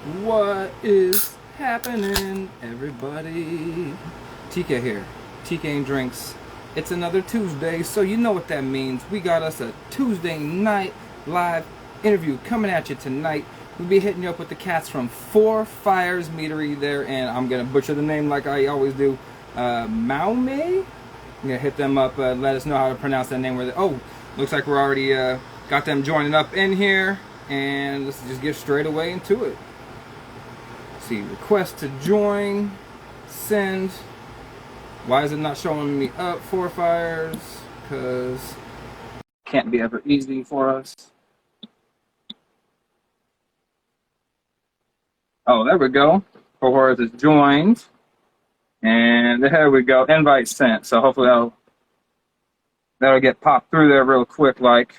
What is happening, everybody? TK here. TK and Drinks. It's another Tuesday, so you know what that means. We got us a Tuesday night live interview coming at you tonight. We'll be hitting you up with the cats from Four Fires Meadery there, and I'm gonna butcher the name like I always do. Maume? I'm gonna hit them up, let us know how to pronounce that name. Oh, looks like we're already got them joining up in here, and let's just get straight away into it. See, request to join, send. Why is it not showing me up? Four Fires, because can't be ever easy for us. Oh, there we go. Four Fires is joined, and there we go. Invite sent. So hopefully that'll get popped through there real quick, like.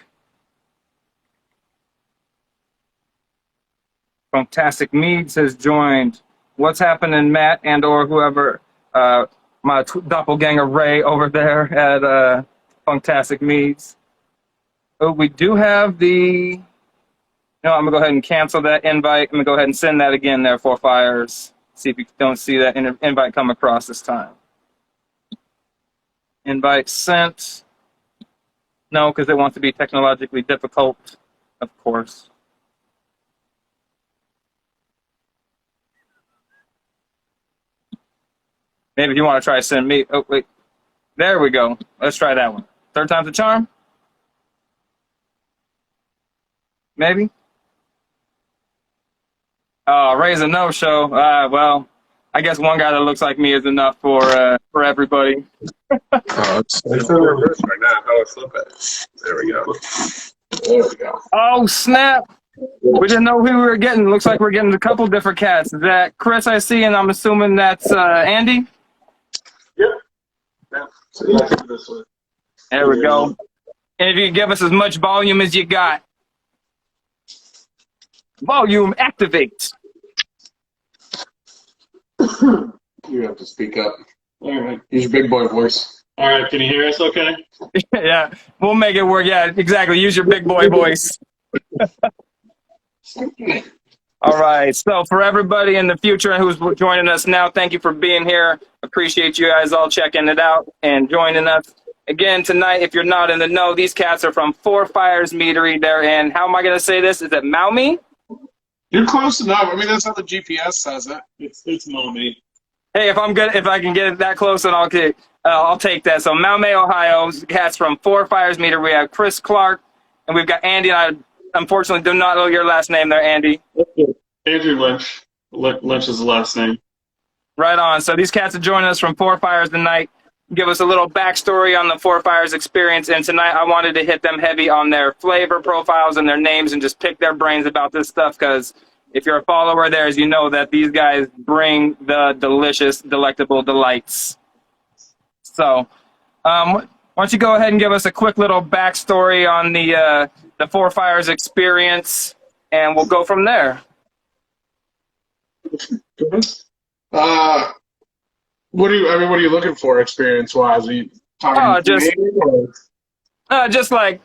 Fantastic Meads has joined. What's happening, Matt and or whoever, my doppelganger Ray over there at Fantastic Meads. Oh, we do have the. No, I'm gonna go ahead and cancel that invite. I'm gonna go ahead and send that again there, Four Fires. See if you don't see that invite come across this time. Invite sent. No, because it wants to be technologically difficult, of course. Maybe if you want to try send me. Oh, wait. There we go. Let's try that one. Third time's a charm? Maybe? Ray's a no-show. Well, I guess one guy that looks like me is enough for everybody. It's in reverse right now. How do I flip it? There we go. There we go. Oh, snap! We didn't know who we were getting. Looks like we're getting a couple different cats. Is that Chris I see, and I'm assuming that's Andy? Yep. Yeah. So you have to do this one. There we go. And if you give us as much volume as you got. Volume activate. You have to speak up. All right. Use your big boy voice. All right, can you hear us okay? Yeah, we'll make it work. Yeah, exactly. Use your big boy voice. All right. So for everybody in the future who's joining us now, thank you for being here. Appreciate you guys all checking it out and joining us. Again, tonight, if you're not in the know, these cats are from Four Fires Meadery. They're in, how am I going to say this? Is it Maumee? You're close enough. I mean, that's how the GPS says it. It's mommy. Hey, if I can get it that close, then I'll take that. So Maumee, Ohio, cats from Four Fires Meadery. We have Chris Clark, and we've got Andy. And I unfortunately do not know your last name there, Andy. Andrew Lynch. Lynch is the last name. Right on. So these cats are joining us from Four Fires tonight. Give us a little backstory on the Four Fires experience. And tonight I wanted to hit them heavy on their flavor profiles and their names and just pick their brains about this stuff, because if you're a follower of theirs, you know that these guys bring the delicious, delectable delights. So why don't you go ahead and give us a quick little backstory on the Four Fires experience, and we'll go from there. What are you looking for experience-wise? Are you talking just to me, or? just like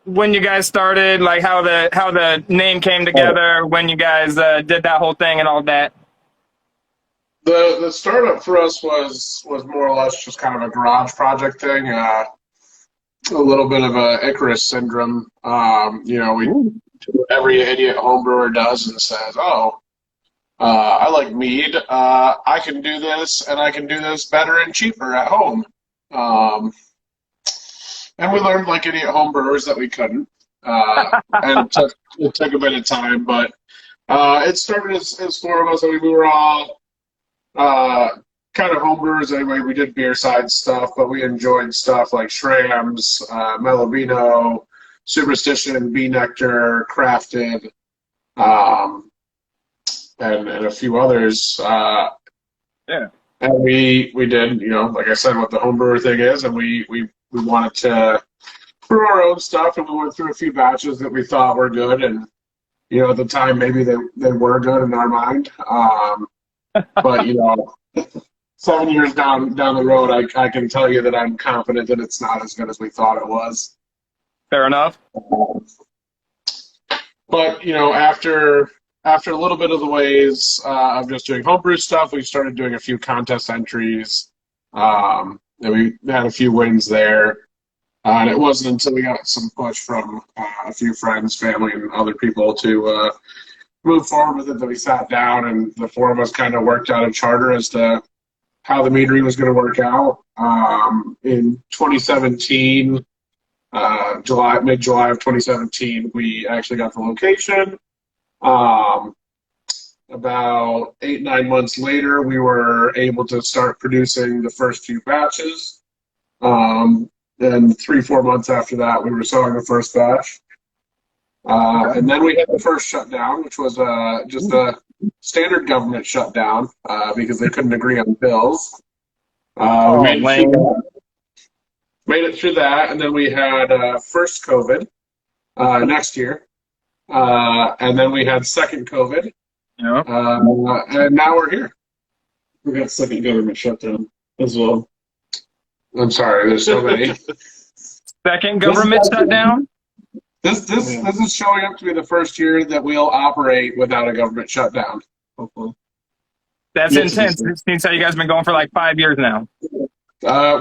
when you guys started, like how the name came together, when you guys did that whole thing and all that. The startup for us was more or less just kind of a garage project thing. A little bit of a Icarus syndrome. Every idiot homebrewer does and says, "Oh, I like mead. I can do this, and I can do this better and cheaper at home." And we learned, like idiot homebrewers, that we couldn't. And it took a bit of time, but it started as four of us. I mean, we were all kind of homebrewers anyway. We did beer side stuff, but we enjoyed stuff like Shrams, Melavino, Superstition, Bee Nectar, Crafted, and a few others. Yeah. And we did, like I said, what the homebrewer thing is, and we wanted to brew our own stuff, and we went through a few batches that we thought were good, and at the time maybe they were good in our mind. But 7 years down the road, I can tell you that I'm confident that it's not as good as we thought it was. Fair enough. But after after a little bit of the ways of just doing homebrew stuff, we started doing a few contest entries. And we had a few wins there. And it wasn't until we got some push from a few friends, family, and other people to move forward with it that we sat down, and the four of us kind of worked out a charter as to how the meadery was going to work out. In 2017, mid-July of 2017, we actually got the location. About 8-9 months later, we were able to start producing the first few batches. And 3-4 months after that, we were selling the first batch. And then we had the first shutdown, which was just a standard government shutdown because they couldn't agree on bills. Made it through that, and then we had first COVID next year, and then we had second COVID, and now we're here. We got second government shutdown as well. I'm sorry, there's so many. Second government shutdown? This is showing up to be the first year that we'll operate without a government shutdown. Hopefully. That's intense. It seems how you guys have been going for like 5 years now.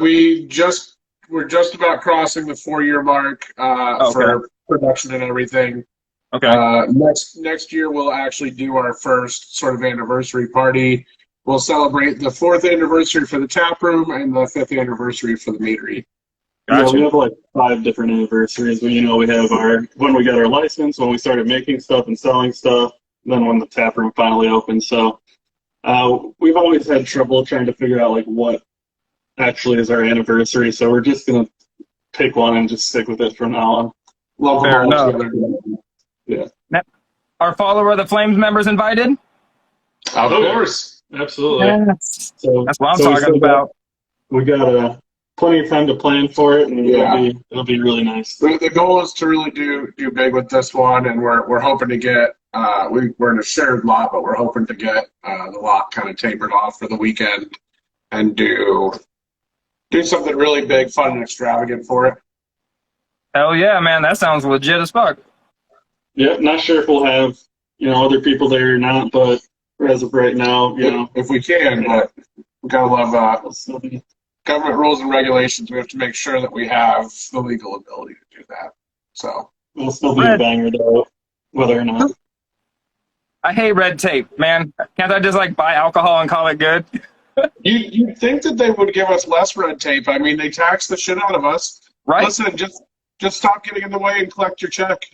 We're just about crossing the 4-year mark for production and everything. Okay. Next year we'll actually do our first sort of anniversary party. We'll celebrate the 4th anniversary for the tap room and the 5th anniversary for the meadery. Gotcha. Yeah, we have like 5 different anniversaries. We have when we got our license, when we started making stuff and selling stuff, then when the tap room finally opened. So we've always had trouble trying to figure out like what actually is our anniversary. So we're just gonna pick one and just stick with it from now on. Fair enough. Yeah. Are Follower of the Flames members invited? Of course. Absolutely. Yes. So that's what I'm talking about. We got plenty of time to plan for it, and it'll be really nice. The goal is to really do big with this one, and we're hoping to get we're in a shared lot, but we're hoping to get the lot kind of tapered off for the weekend and do something really big, fun, and extravagant for it. Hell yeah, man! That sounds legit as fuck. Yeah, not sure if we'll have other people there or not, but as of right now, if we can, but we gotta love government rules and regulations. We have to make sure that we have the legal ability to do that. So it'll still be a banger though, whether or not. I hate red tape, man. Can't I just like buy alcohol and call it good? You'd think that they would give us less red tape. I mean, they tax the shit out of us. Right. Listen, just stop getting in the way and collect your check.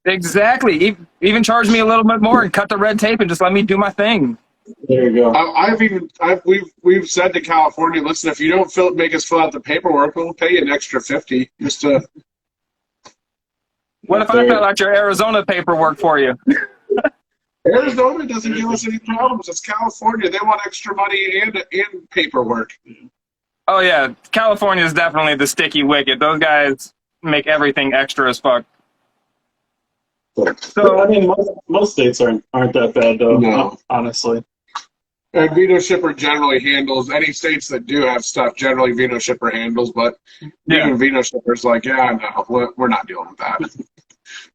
Exactly. Even charge me a little bit more and cut the red tape and just let me do my thing. There you go. We've said to California, listen, if you don't make us fill out the paperwork, we'll pay you an extra $50 just to. What if I fill out your Arizona paperwork for you? Arizona doesn't give us any problems. It's California. They want extra money and paperwork. Oh yeah, California is definitely the sticky wicket. Those guys make everything extra as fuck. So I mean, most states aren't that bad though. No. Honestly. And Vino Shipper generally handles any states that do have stuff. Generally, Vino Shipper handles, but even Vino Shipper's like, no, we're not dealing with that.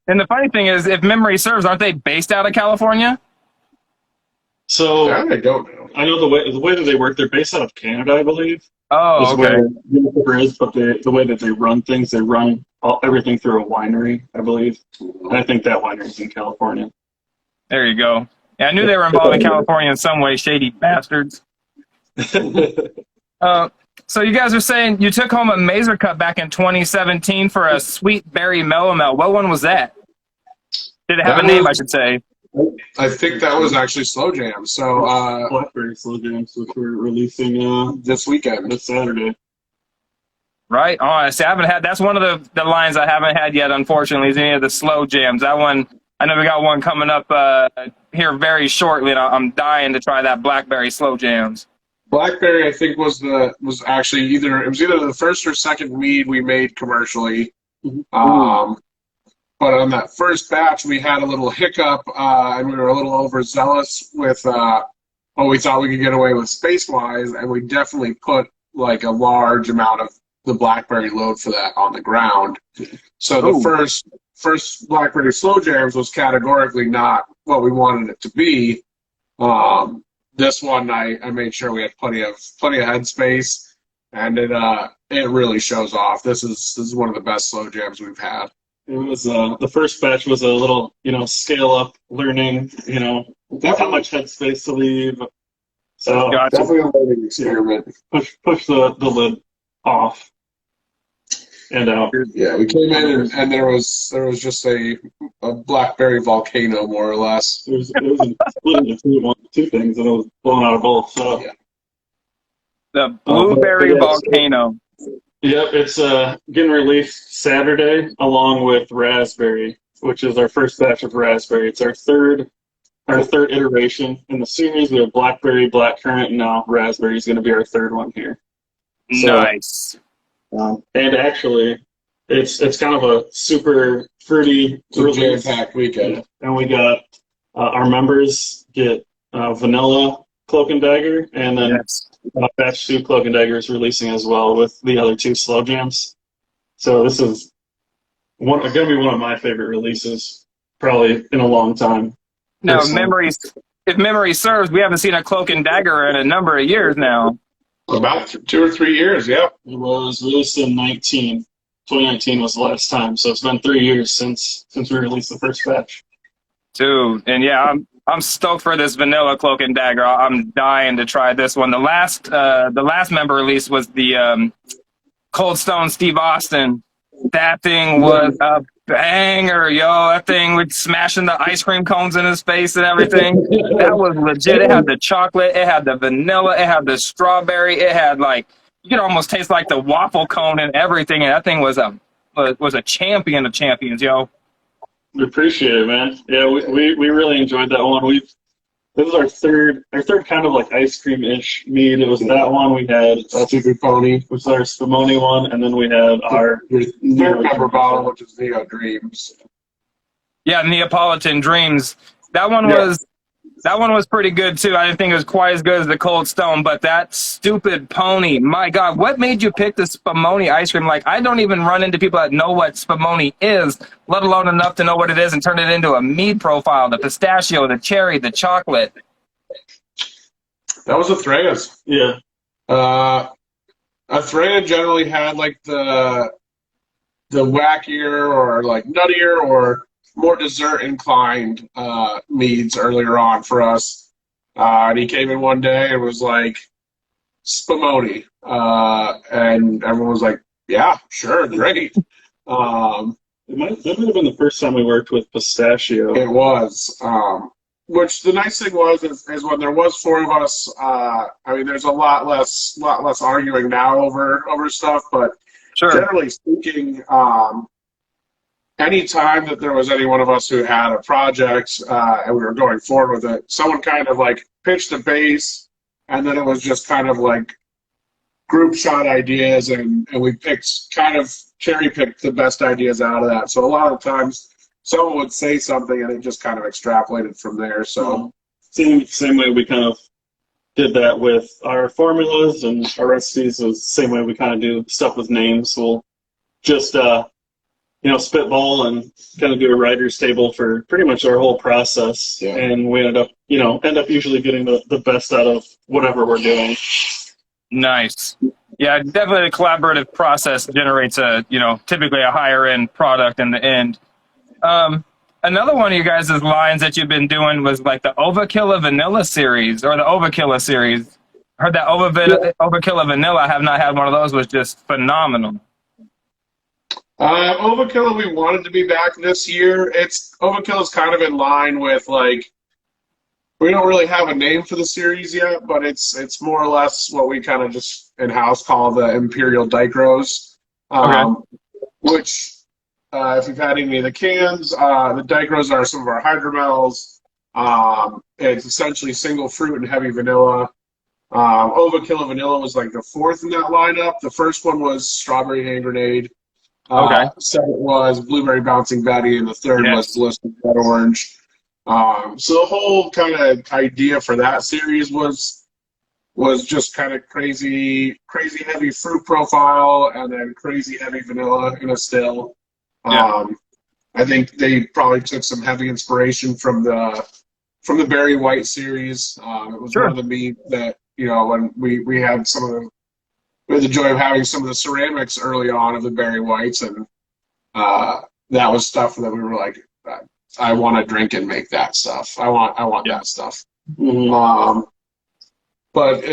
And the funny thing is, if memory serves, aren't they based out of California? So I don't know. I know the way that they work. They're based out of Canada, I believe. Oh, okay. Vino Shipper is, but the way that they run things, they run everything through a winery, I believe. And I think that winery is in California. There you go. Yeah, I knew they were involved in California in some way, shady bastards. So you guys are saying you took home a Mazer Cup back in 2017 for a Sweet Berry Mellow Mel. What one was that? Did it have a name, I should say? I think that was actually Slow Jam. So Blackberry Slow Jams, which we're releasing this weekend, this Saturday. Right. Oh, I see. I haven't had. That's one of the lines I haven't had yet. Unfortunately, is any of the Slow Jams. That one. I know we got one coming up here very shortly, and I'm dying to try that Blackberry Slow Jams. Blackberry, I think, was actually either the first or second weed we made commercially. But on that first batch, we had a little hiccup, and we were a little overzealous with what we thought we could get away with space-wise, and we definitely put like a large amount of the Blackberry load for that on the ground. So the first Blackberry Slow Jams was categorically not what we wanted it to be. This one I made sure we had plenty of headspace, and it really shows off. This is one of the best slow jams we've had. It was the first batch was a little, scale up learning, how much headspace to leave. So definitely a learning experiment. Push the lid off and out. Yeah, we came in and there was just a Blackberry volcano, more or less. It was split into two things, and it was blown out of both. So yeah. The Blueberry Volcano. Yep, it's getting released Saturday along with Raspberry, which is our first batch of Raspberry. It's our third iteration in the series. We have Blackberry, Blackcurrant, and now Raspberry is going to be our third one here. So, nice. And actually, it's kind of a super fruity, jam-packed weekend. And we got our members get vanilla Cloak and Dagger, and then batch 2 Cloak and Dagger is releasing as well with the other 2 slow jams. So this is going to be one of my favorite releases, probably in a long time. Now, if memory serves, we haven't seen a Cloak and Dagger in a number of years now. About 2 or 3 years, yeah. It was released in 2019 was the last time, so it's been 3 years since we released the first batch. Dude, and yeah, I'm stoked for this vanilla Cloak and Dagger. I'm dying to try this one. The last member release was the Cold Stone Steve Austin. That thing was a banger, yo. That thing was smashing the ice cream cones in his face and everything. That was legit. It had the chocolate, it had the vanilla, it had the strawberry, it had you could almost taste like the waffle cone and everything. And that thing was a champion of champions, yo. We appreciate it, man. Yeah, we really enjoyed that one. This is our third kind of like ice cream-ish mead. It was that one we had. That's a good pony. Which is our Spumoni one, and then we had our third pepper bottle, which is Neo Dreams. Yeah, Neapolitan Dreams. That one was pretty good too. I didn't think it was quite as good as the Cold Stone, but that stupid pony, my God, what made you pick the Spumoni ice cream? I don't even run into people that know what Spumoni is, let alone enough to know what it is and turn it into a mead profile, the pistachio, the cherry, the chocolate. That was a Threyas. Yeah. A Threya generally had the wackier or nuttier or more dessert inclined meads earlier on for us. And he came in one day and was like, Spumoni. And everyone was like, yeah, sure, great. That might have been the first time we worked with pistachio. It was. Which the nice thing was is when there was 4 of us, there's a lot less arguing now over stuff, but sure. Generally speaking, any time that there was any one of us who had a project and we were going forward with it, someone kind of pitched a base, and then it was just kind of group shot ideas, and we cherry picked the best ideas out of that. So a lot of times someone would say something and it just kind of extrapolated from there. So same way we kind of did that with our formulas and our recipes was the same way we kind of do stuff with names. We'll just spitball and kind of do a writer's table for pretty much our whole process. Yeah. And we end up usually getting the best out of whatever we're doing. Nice. Yeah, definitely the collaborative process generates typically a higher end product in the end. Another one of you guys' lines that you've been doing was the Overkill Vanilla series or the Overkill series. I heard that Overkill Vanilla. I have not had one of those. Was just phenomenal. Overkill, we wanted to be back this year. Overkill is kind of in line with we don't really have a name for the series yet, but it's more or less what we kind of just in-house call the Imperial Dicros. Which, if you've had any of the cans, the Dicros are some of our hydromels. It's essentially single fruit and heavy vanilla. Overkill Vanilla was the 4th in that lineup. The first one was Strawberry Hand Grenade. Second was Blueberry Bouncing Betty, and the third was Ballistic Red Orange. So the whole kind of idea for that series was was just kind of crazy heavy fruit profile, and then crazy heavy vanilla in a still. Yeah. I think they probably took some heavy inspiration from the Berry White series. It was Sure. one of the meat that, when we had we had the joy of having some of the ceramics early on of the Berry Whites, and that was stuff that we were like, I want to drink and make that stuff. I want that stuff. Mm-hmm. But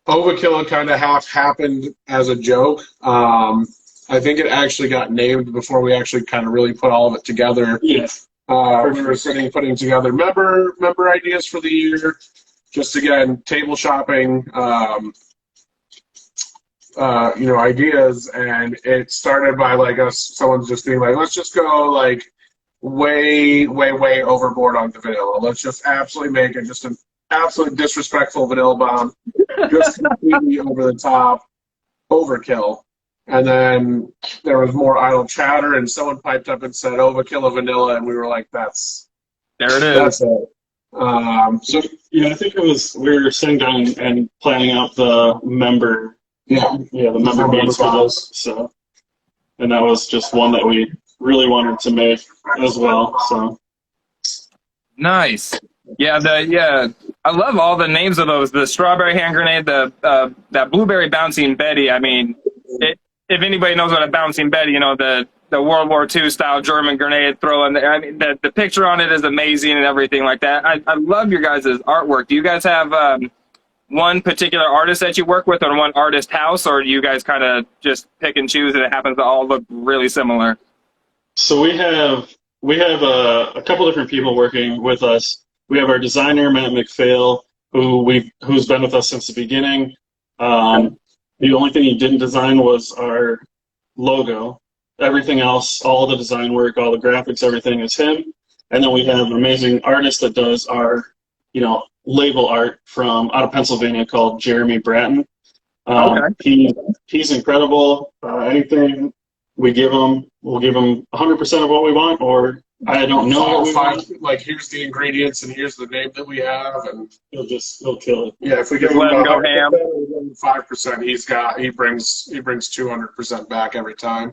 Overkill kind of half happened as a joke. I think it actually got named before we actually kind of really put all of it together. Yes. We were putting together member ideas for the year. Just again, table shopping, ideas, and it started by someone just being like, let's just go like way overboard on the vanilla. Let's just absolutely make it just an absolute disrespectful vanilla bomb, just completely over the top, overkill. And then there was more idle chatter, and someone piped up and said overkill of vanilla, and we were like, there it is. That's it. So yeah, I think it was we were sitting down and planning out the member. The member beats for this. So, and that was just one that we really wanted to make as well. So Nice. Yeah, I love all the names of those. The strawberry hand grenade, that blueberry bouncing Betty. I mean, if anybody knows what a bouncing Betty, the World War II style German grenade throwing. I mean, the picture on it is amazing and everything like that. I love your guys' artwork. Do you guys have one particular artist that you work with, or one artist house, or do you guys kind of just pick and choose and it happens to all look really similar? So we have a couple different people working with us. We have our designer Matt McPhail, who's been with us since the beginning. The only thing he didn't design was our logo. Everything else, all the design work, all the graphics, everything is him. And then we have an amazing artist that does our, label art from out of Pennsylvania called Jeremy Bratton. He's incredible. Anything we give him, we'll give him 100% of what we want, or I don't know what we want. Like, here's the ingredients and here's the name that we have, and he'll kill it. Yeah, if we give him let him go ham. 5%, he brings 200% back every time.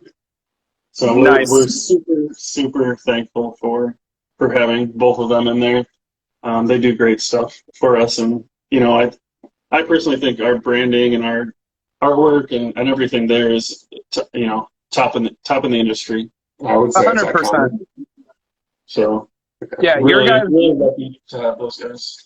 So nice. We're super thankful for having both of them in there. They do great stuff for us, and I personally think our branding and our artwork and everything there is top in the industry. I would say 100%. So yeah, really lucky to have those guys.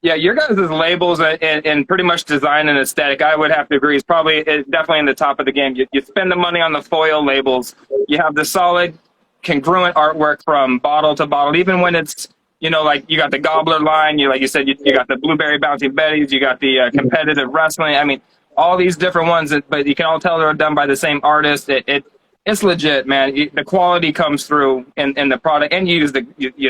Yeah, your guys' labels and pretty much design and aesthetic, I would have to agree, is definitely in the top of the game. You spend the money on the foil labels. You have the solid, congruent artwork from bottle to bottle, even when it's, like you got the Gobbler line, like you said, you got the Blueberry Bounty Betties, you got the competitive wrestling. I mean, all these different ones, but you can all tell they're done by the same artist. It's legit, man. The quality comes through in the product, and you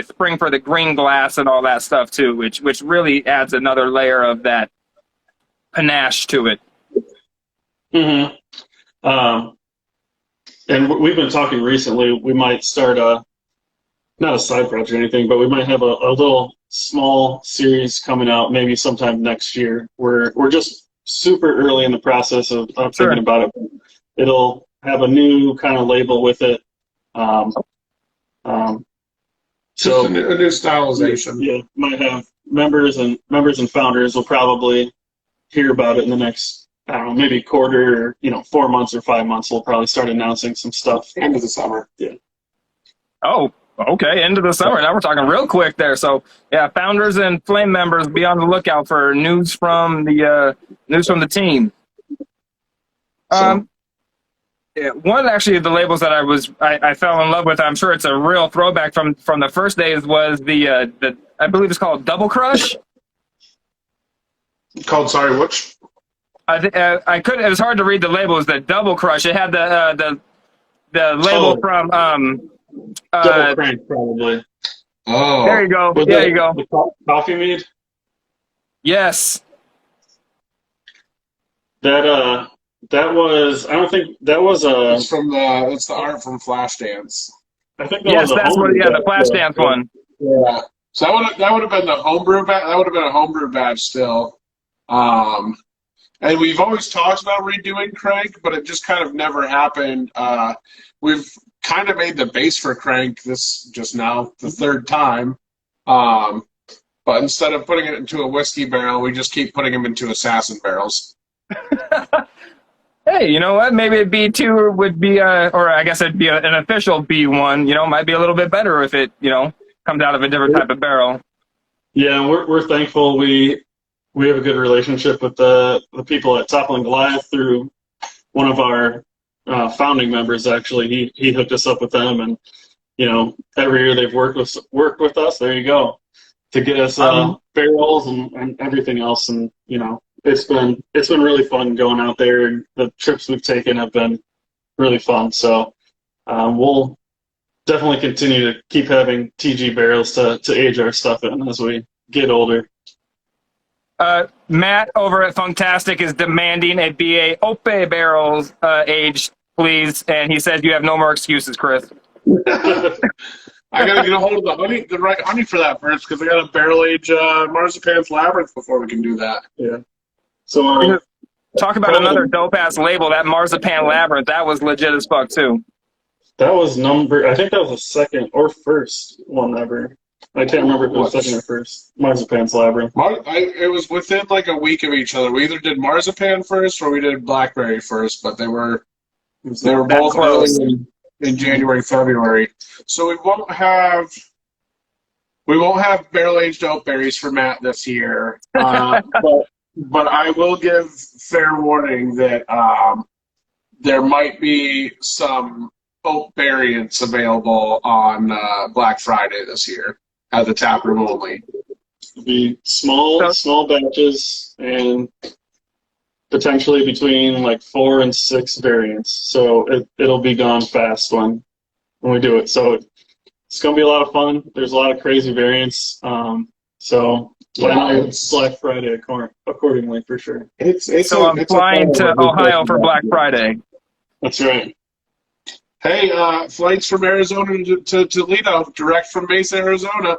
spring for the green glass and all that stuff too, which really adds another layer of that panache to it. Mm-hmm. And we've been talking recently. We might start not a side project or anything, but we might have a little small series coming out maybe sometime next year. We're just super early in the process of thinking about it. It'll have a new kind of label with it. So a new stylization. Yeah, might have members and founders will probably hear about it in the next, I don't know, maybe quarter, 4 months or 5 months. We'll probably start announcing some stuff. End of the summer. Yeah. Oh, okay, end of the summer. Now we're talking real quick there. So yeah, founders and flame members, be on the lookout for news from the team. One actually of the labels that I fell in love with, I'm sure it's a real throwback from the first days, was the I believe it's called Double Crush. Called, sorry, which? It was hard to read the label. It was the Double Crush. It had the label from Double Crank, probably. Oh, there you go. There you go. The coffee mead. Yes. That was, I don't think that was it's the art from Flashdance. I think that yes, was that's what. Yeah, the Flashdance one. Yeah. So that would have been the homebrew badge. That would have been a homebrew badge still. And we've always talked about redoing Crank, but it just kind of never happened. We've kind of made the base for Crank this just now, the third time. But instead of putting it into a whiskey barrel, we just keep putting them into assassin barrels. Hey, you know what? Maybe a B2 would be, or I guess it'd be an official B1. You know, might be a little bit better if it, you know, comes out of a different type of barrel. Yeah, we're thankful we have a good relationship with the people at Toppling Goliath through one of our founding members. Actually, he hooked us up with them, and you know, every year they've worked with us. There you go, to get us barrels and everything else, and you know, it's been really fun going out there, and the trips we've taken have been really fun. So we'll definitely continue to keep having TG barrels to age our stuff in as we get older. Matt over at Funktastic is demanding a BA Ope barrels aged, please, and he says you have no more excuses, Chris. I gotta get a hold of the right honey for that first, because I gotta barrel age Marzipan's Labyrinth before we can do that. Yeah. So talk about another dope ass label. That Marzipan Labyrinth, that was legit as fuck too. That was I think that was the second or first one ever. I can't remember if it was second or first. Marzipan's Labyrinth. It was within like a week of each other. We either did Marzipan first or we did Blackberry first, but they were both early in January, February. So we won't have barrel aged oak berries for Matt this year. But I will give fair warning that there might be some oak variants available on Black Friday this year at the tap room only. It'll be small batches and potentially between like 4 and 6 variants. So it'll be gone fast when we do it. So it's going to be a lot of fun. There's a lot of crazy variants. So plan on Black Friday accordingly for sure. So I'm flying to Ohio for Black Friday. That's right. Hey, flights from Arizona to Toledo, direct from Mesa, Arizona.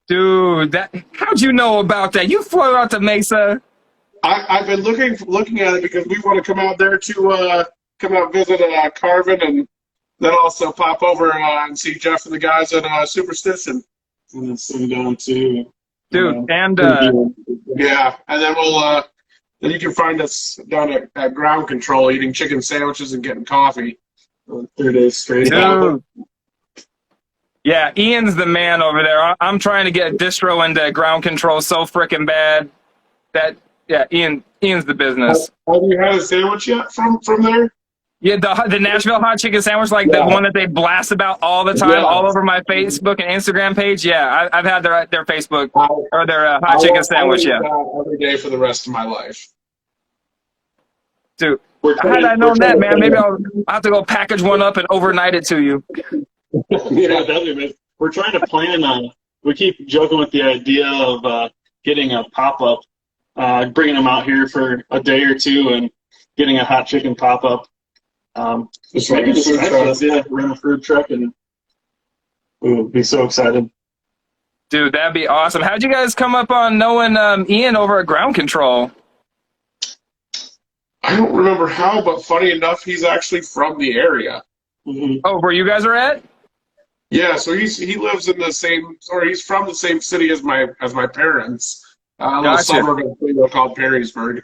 Dude, how'd you know about that? You flew out to Mesa? I've been looking at it because we want to come out there to come out visit Carvin, and then also pop over and see Jeff and the guys at Superstition. And then send down to... Dude, and... yeah, and then we'll... then you can find us down at Ground Control eating chicken sandwiches and getting coffee. 3 days straight. Dude. Yeah, Ian's the man over there. I'm trying to get distro into Ground Control so freaking bad that, yeah, Ian's the business. Have you had a sandwich yet from there? Yeah, the Nashville hot chicken sandwich, like the one that they blast about all the time, all over my Facebook and Instagram page. Yeah, I've had their Facebook or their hot chicken sandwich. Yeah, every day for the rest of my life. Dude, had I known that, man, maybe I'll have to go package one up and overnight it to you. Yeah, definitely. We're trying to plan on. We keep joking with the idea of getting a pop-up, bringing them out here for a day or two, and getting a hot chicken pop-up. Maybe just rent a food truck, and we'll be so excited. Dude, that'd be awesome. How'd you guys come up on knowing Ian over at Ground Control? I don't remember how, but funny enough, he's actually from the area. Mm-hmm. Oh, where you guys are at? Yeah, so he lives in the same, or he's from the same city as my parents. A little suburb of Toledo called Perrysburg.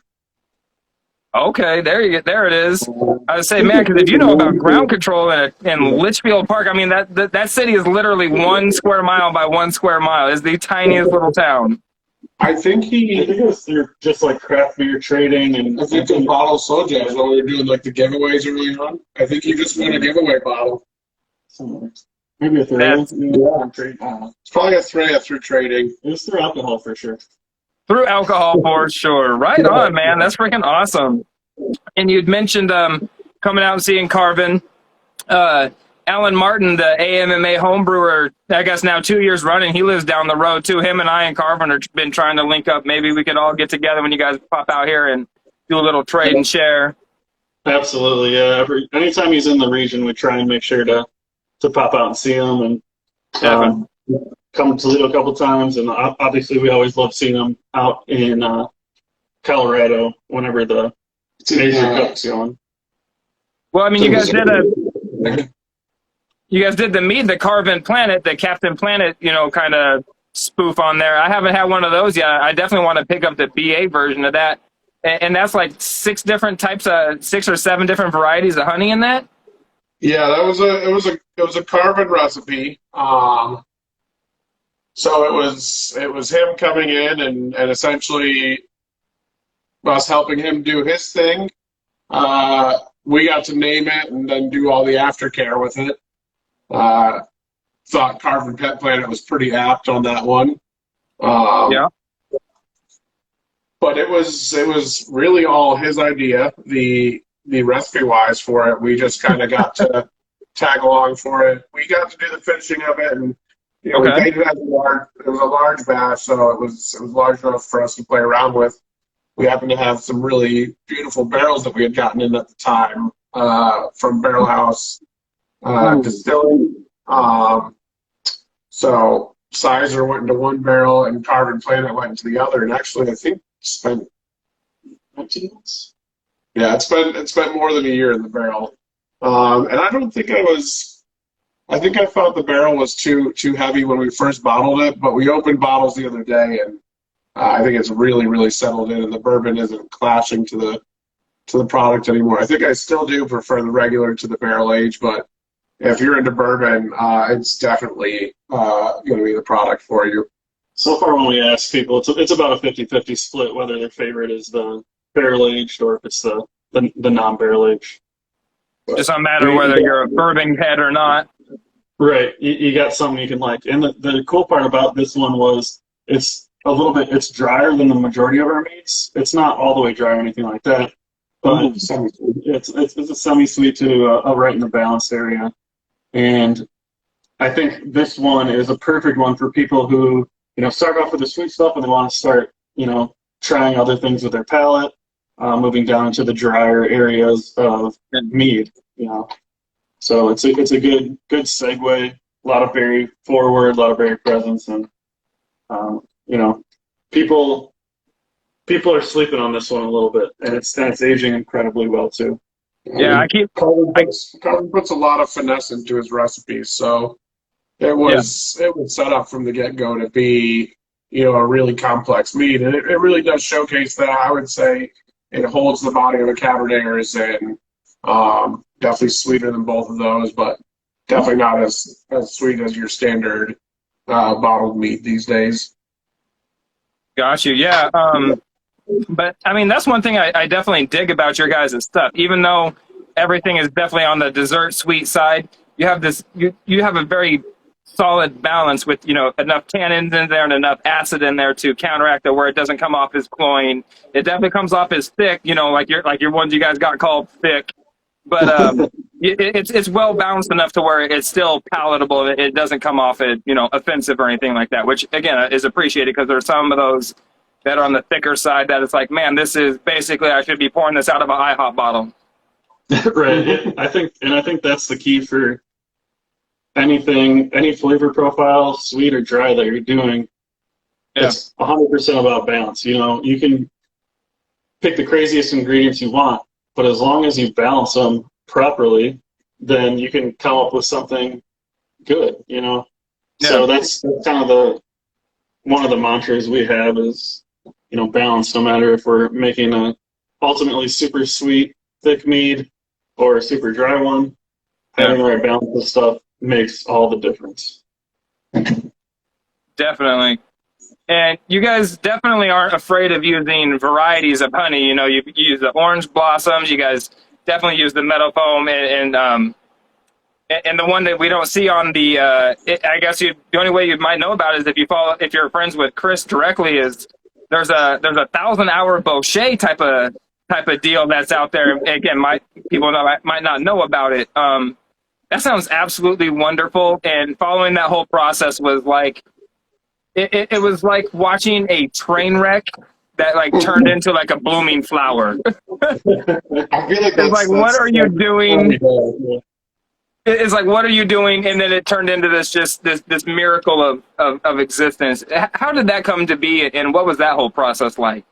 Okay, there it is. I would say, man, because if you know about Ground Control in Litchfield Park, I mean that city is literally 1 square mile by 1 square mile. It's the tiniest little town. I think it was through just like craft beer trading, and I think in bottle soja is what we were doing, like the giveaways early on. I think you just won a giveaway bottle. Maybe a third. Yeah. It's probably through trading. It was through alcohol for sure. Through alcohol for sure. Right on, man. That's freaking awesome. And you'd mentioned coming out and seeing Carvin. Alan Martin, the AMMA homebrewer, I guess now 2 years running, he lives down the road too. Him and I and Carvin have been trying to link up. Maybe we could all get together when you guys pop out here and do a little trade and share. Absolutely, yeah. Anytime he's in the region, we try and make sure to pop out and see him, and come to Toledo a couple times. And obviously, we always love seeing him out in Colorado whenever the major cup's going. Well, I mean, you guys did the Mead, the Carvin Planet, the Captain Planet, kind of spoof on there. I haven't had one of those yet. I definitely want to pick up the BA version of that. And that's like 6 or 7 different varieties of honey in that. Yeah, it was a Carvin recipe. So it was him coming in and essentially us helping him do his thing. We got to name it and then do all the aftercare with it. Thought Carvin Pet Planet was pretty apt on that one. Yeah. But it was really all his idea, the recipe wise for it. We just kind of got to tag along for it. We got to do the finishing of it, and we made it as it was a large batch, so it was large enough for us to play around with. We happened to have some really beautiful barrels that we had gotten in at the time from Barrel House Distilling. So Sizer went into one barrel and Carvin Planet went into the other. And actually, I think spent 19 months. Yeah, it spent more than a year in the barrel. And I don't think I think I thought the barrel was too heavy when we first bottled it, but we opened bottles the other day and I think it's really, really settled in, and the bourbon isn't clashing to the product anymore. I think I still do prefer the regular to the barrel age, but if you're into bourbon, it's definitely going to be the product for you. So far, when we ask people, it's about a 50-50 split whether their favorite is the barrel aged or if it's the non-barrel aged. Just don't matter whether you're a bourbon head or not. Right, you got something you can like. And the cool part about this one was it's drier than the majority of our meats. It's not all the way dry or anything like that, but it's a semi-sweet to right in the balance area. And I think this one is a perfect one for people who, start off with the sweet stuff and they want to start, trying other things with their palate, moving down into the drier areas of mead, So it's a good segue. A lot of berry forward, a lot of berry presence, and people are sleeping on this one a little bit, and it's aging incredibly well too. Yeah, Carvin puts a lot of finesse into his recipes, so it was set up from the get-go to be a really complex mead, and it really does showcase that. I would say it holds the body of a Cabernet or is in. Definitely sweeter than both of those, but definitely not as sweet as your standard bottled meat these days. Got you. Yeah. But I mean, that's one thing I definitely dig about your guys' stuff. Even though everything is definitely on the dessert sweet side, you have you have a very solid balance with enough tannins in there and enough acid in there to counteract it, where it doesn't come off as cloying. It definitely comes off as thick, like your ones you guys got called thick. But it's well balanced enough to where it's still palatable. It doesn't come off as offensive or anything like that, which again is appreciated, because there are some of those that are on the thicker side that it's like, man, this is basically, I should be pouring this out of an IHOP bottle. Right. I think that's the key for any flavor profile, sweet or dry, that you're doing. Yeah. It's 100% about balance. You can pick the craziest ingredients you want, but as long as you balance them properly, then you can come up with something good, Yeah. So that's kind of one of the mantras we have is, balance. No matter if we're making a ultimately super sweet, thick mead or a super dry one, having the right balance of stuff makes all the difference. Definitely. And you guys definitely aren't afraid of using varieties of honey. You use the orange blossoms. You guys definitely use the meadow foam, and the one that we don't see on the. I guess the only way you might know about it is if you're friends with Chris directly. Is there's a 1,000-hour Bochet type of deal that's out there. Again, people might not know about it. That sounds absolutely wonderful. And following that whole process was like. It was like watching a train wreck that turned into a blooming flower. I feel like it's like, what are you doing? It's like, what are you doing? And then it turned into this miracle of existence. How did that come to be, and what was that whole process like?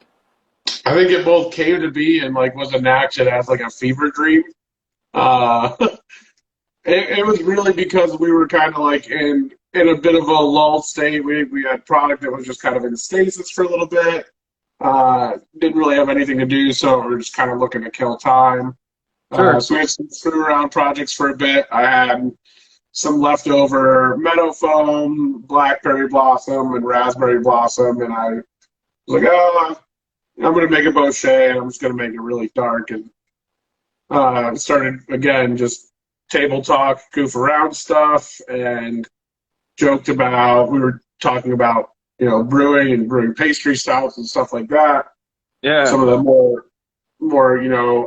I think it both came to be and like was enacted as like a fever dream. Uh, it was really because we were kind of like in a bit of a lull state. We had product that was just kind of in stasis for a little bit. Didn't really have anything to do, so we were just kind of looking to kill time. Sure. So we had some screw around projects for a bit. I had some leftover meadow foam, blackberry blossom, and raspberry blossom, and I was like, oh, I'm going to make a bochet, and I'm just going to make it really dark. And started, again, just table talk, goof around stuff, and joked about, we were talking about, brewing and brewing pastry stouts and stuff like that. Yeah. Some of the more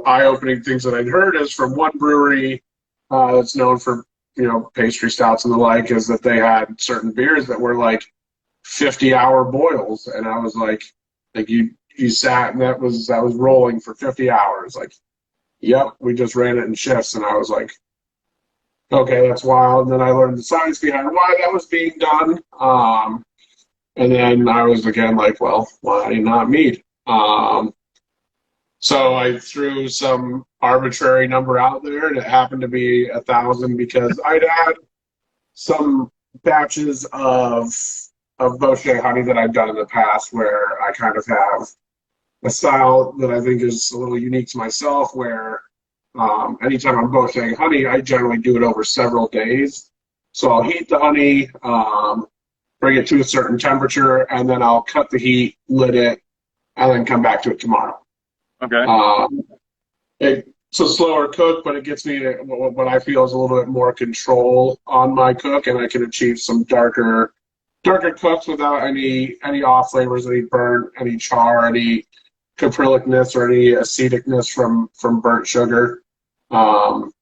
eye-opening things that I'd heard is from one brewery that's known for, pastry stouts and the like, is that they had certain beers that were like 50-hour boils. And I was like you sat and that was rolling for 50 hours. Like, yep, we just ran it in shifts. And I was like, okay, that's wild. And then I learned the science behind why that was being done. And then I was again like, well, why not mead? So I threw some arbitrary number out there, and it happened to be 1,000 because I'd had some batches of bochet honey that I've done in the past where I kind of have a style that I think is a little unique to myself where anytime I'm bochet honey, I generally do it over several days. So I'll heat the honey, bring it to a certain temperature, and then I'll cut the heat, lid it, and then come back to it tomorrow. Okay. It's a slower cook, but it gets me what I feel is a little bit more control on my cook, and I can achieve some darker cooks without any off flavors, any burnt, any char, any caprylicness, or any aceticness from burnt sugar. And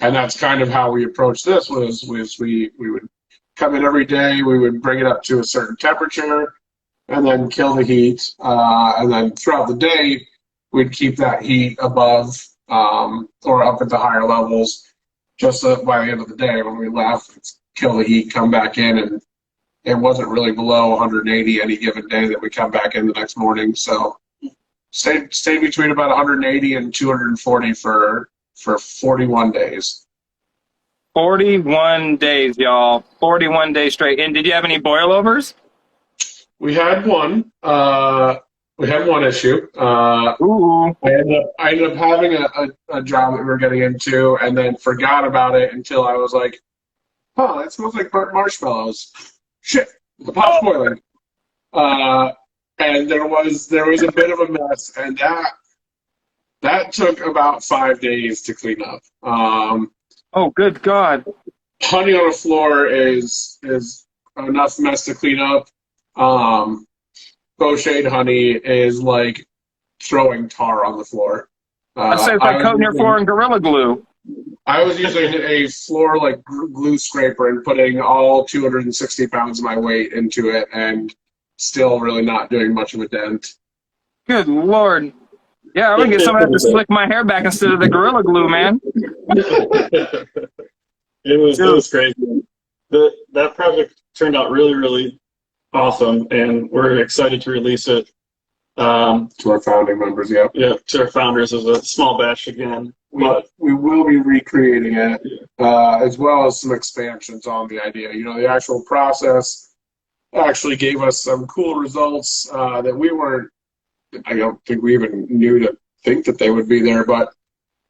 that's kind of how we approached this. Was we would come in every day, we would bring it up to a certain temperature, and then kill the heat, and then throughout the day, we'd keep that heat above or up at the higher levels, just so that by the end of the day, when we left, kill the heat, come back in, and it wasn't really below 180 any given day that we come back in the next morning. So stayed between about 180 and 240 for 41 days. 41 days, y'all. 41 days straight. And did you have any boilovers? We had one. We had one issue. Ooh. I ended up having a job that we were getting into, and then forgot about it until I was like, "Oh, that smells like burnt marshmallows." Shit, the pot's boiling. And there was a bit of a mess, and that took about 5 days to clean up. Oh, good God. Honey on the floor is enough mess to clean up. Bochet honey is like throwing tar on the floor. I'd say it's like coating your floor in Gorilla Glue. I was using a floor like glue scraper and putting all 260 pounds of my weight into it, and still really not doing much of a dent. Good Lord. Yeah, I'm going to get somebody to slick my hair back instead of the Gorilla Glue, man. It was crazy. That project turned out really, really awesome, and we're excited to release it To our founding members, yeah. Yeah, to our founders as a small batch again. But we will be recreating it, as well as some expansions on the idea. The actual process actually gave us some cool results that we weren't, I don't think we even knew to think that they would be there, but,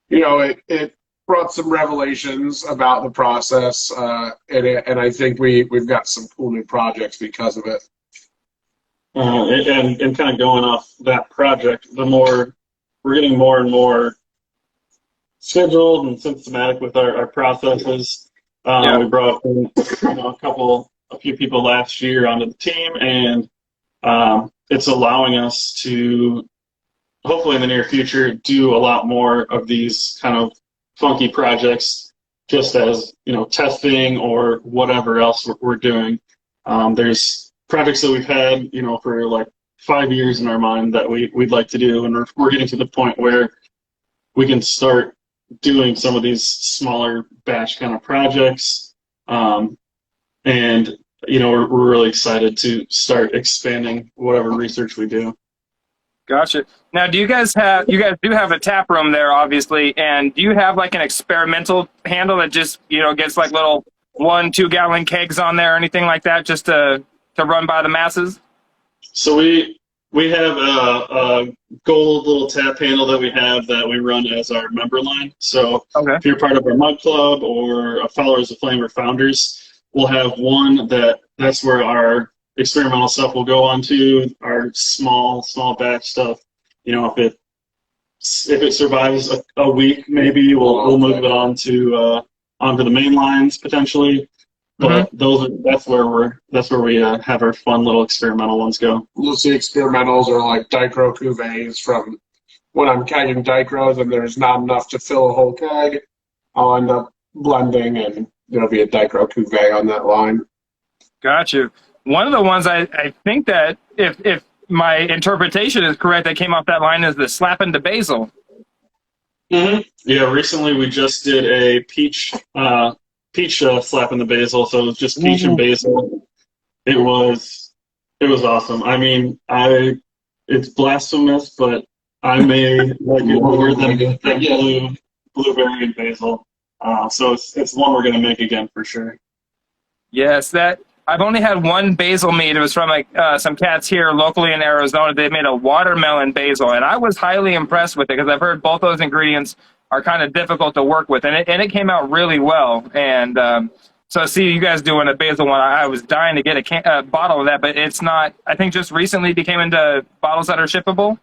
it brought some revelations about the process, and I think we've got some cool new projects because of it. And kind of going off that project, the more we're getting more and more scheduled and systematic with our processes. We brought in, a few people last year onto the team, and it's allowing us to hopefully in the near future do a lot more of these kind of funky projects, just as testing or whatever else we're doing. There's projects that we've had for like 5 years in our mind that we'd like to do, and we're getting to the point where we can start doing some of these smaller batch kind of projects, and we're really excited to start expanding whatever research we do. Gotcha. Now, do you guys do have a tap room there, obviously, and do you have like an experimental handle that just, gets like little 1-2 gallon kegs on there or anything like that just to run by the masses? So we have a gold little tap handle that we run as our member line. So Okay. if you're part of our mud club or a Followers of Flame or Founders, we'll have one that's where our experimental stuff will go onto, our small batch stuff. If it survives a week, maybe we'll move it onto the main lines potentially. But that's where we have our fun little experimental ones go. You'll see experimentals are like Dicro cuvées from when I'm kegging Dicros and there's not enough to fill a whole keg. I'll end up blending and there'll be a Dicro cuvée on that line. Gotcha. One of the ones I think that if my interpretation is correct, that came off that line is the Slappin' the Basil. Mm-hmm. Yeah, recently we just did a peach slap in the basil, so it was just peach and basil. It was awesome. I mean, it's blasphemous, but I may like it more than blueberry and basil. So it's one we're gonna make again for sure. Yes, I've only had one basil mead. It was from some cats here locally in Arizona. They made a watermelon basil, and I was highly impressed with it because I've heard both those ingredients are kind of difficult to work with, and it came out really well. And so see you guys doing a basil one. I was dying to get a bottle of that, but it's not. I think just recently became into bottles that are shippable.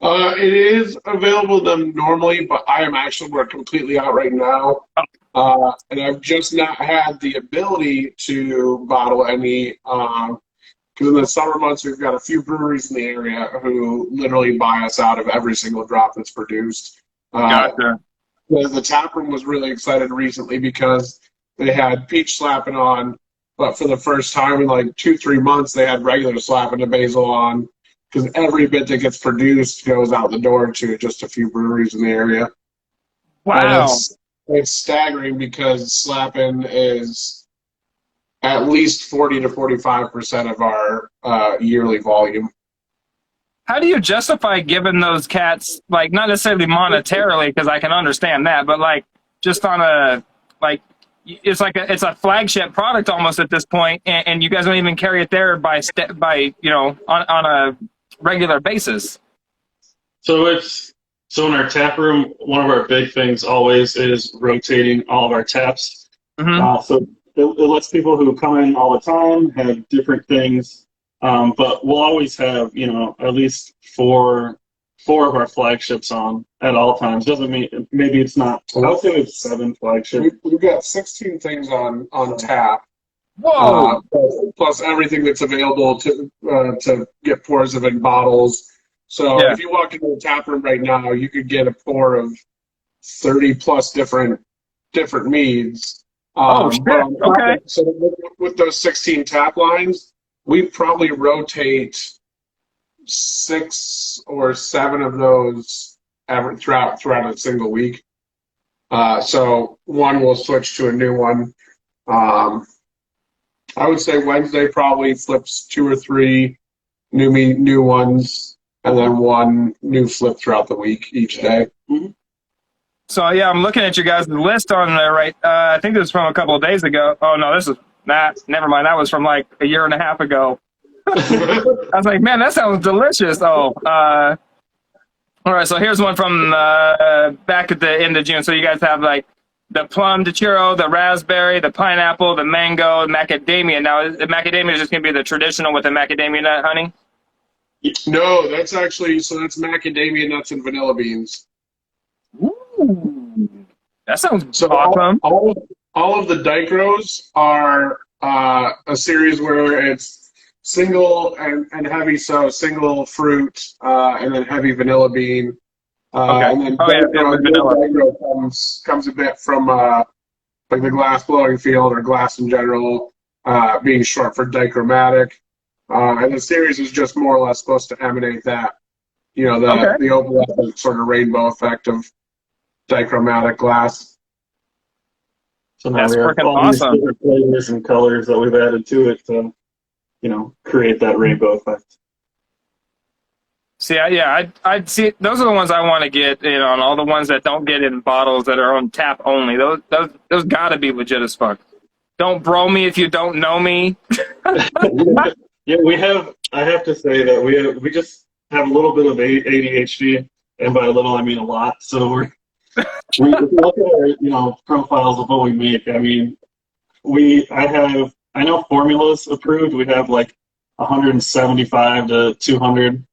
It is available to them normally, but I am actually we're completely out right now. And I've just not had the ability to bottle any, because in the summer months we've got a few breweries in the area who literally buy us out of every single drop that's produced. Gotcha. The tap room was really excited recently because they had peach slapping on, but for the first time in like 2-3 months they had regular slapping the basil on, because every bit that gets produced goes out the door to just a few breweries in the area. Wow. It's staggering because slapping is at least 40 to 45% of our yearly volume. How do you justify giving those cats, like, not necessarily monetarily, because I can understand that, but like just on a, like, it's a flagship product almost at this point, and you guys don't even carry it there by on a regular basis. So in our tap room, one of our big things always is rotating all of our taps. So it lets people who come in all the time have different things, but we'll always have at least four of our flagships on at all times. Doesn't mean maybe it's not. I would say it's 7 flagships. We've got 16 things on tap. Whoa! Plus everything that's available to get pours of in bottles. So if you walk into the tap room right now, you could get a pour of 30 plus different meads. Okay. So with those 16 tap lines, we probably rotate 6 or 7 of those throughout a single week. So one will switch to a new one. I would say Wednesday probably flips 2 or 3 new ones, and then 1 new flip throughout the week each day. Mm-hmm. So yeah, I'm looking at your guys' list on there, right? I think this was from a couple of days ago. Oh no, this is never mind. That was from like a year and a half ago. I was like, man, that sounds delicious. All right. So here's one from back at the end of June. So you guys have like the plum de churro, the raspberry, the pineapple, the mango, macadamia. Now, the macadamia is just going to be the traditional with the macadamia nut honey? No, that's macadamia nuts and vanilla beans. Ooh, that sounds awesome. All of the Dicros are a series where it's single and heavy, so single fruit and then heavy vanilla bean. Okay. And then vanilla. Dicro comes a bit from like the glass blowing field or glass in general, being short for dichromatic. And the series is just more or less supposed to emanate that, the overall sort of rainbow effect of dichromatic glass. So now that's we have freaking all awesome. these different flavors and colors that we've added to it to, create that rainbow effect. See, I'd see. Those are the ones I want to get in on. All the ones that don't get in bottles that are on tap only. Those gotta be legit as fuck. Don't bro me if you don't know me. Yeah, we have. I have to say that we just have a little bit of ADHD, and by a little I mean a lot. So we look at our profiles of what we make. I mean, I know formulas approved. We have like 175 to 200,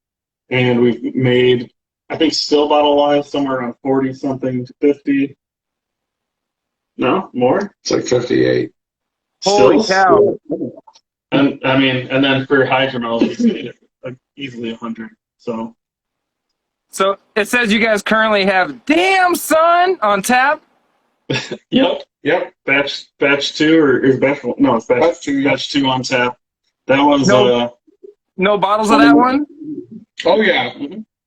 and we've made, I think, still bottle wise somewhere around 40 something to 50. No, more. It's like 58. Holy cow! And I mean, and then for hydromel, we made it like easily 100. So it says you guys currently have Damn Son on tap. Yep. Batch 2 or is batch 1? No, it's batch 2. Batch 2 on tap. That was no bottles of that one. Oh yeah,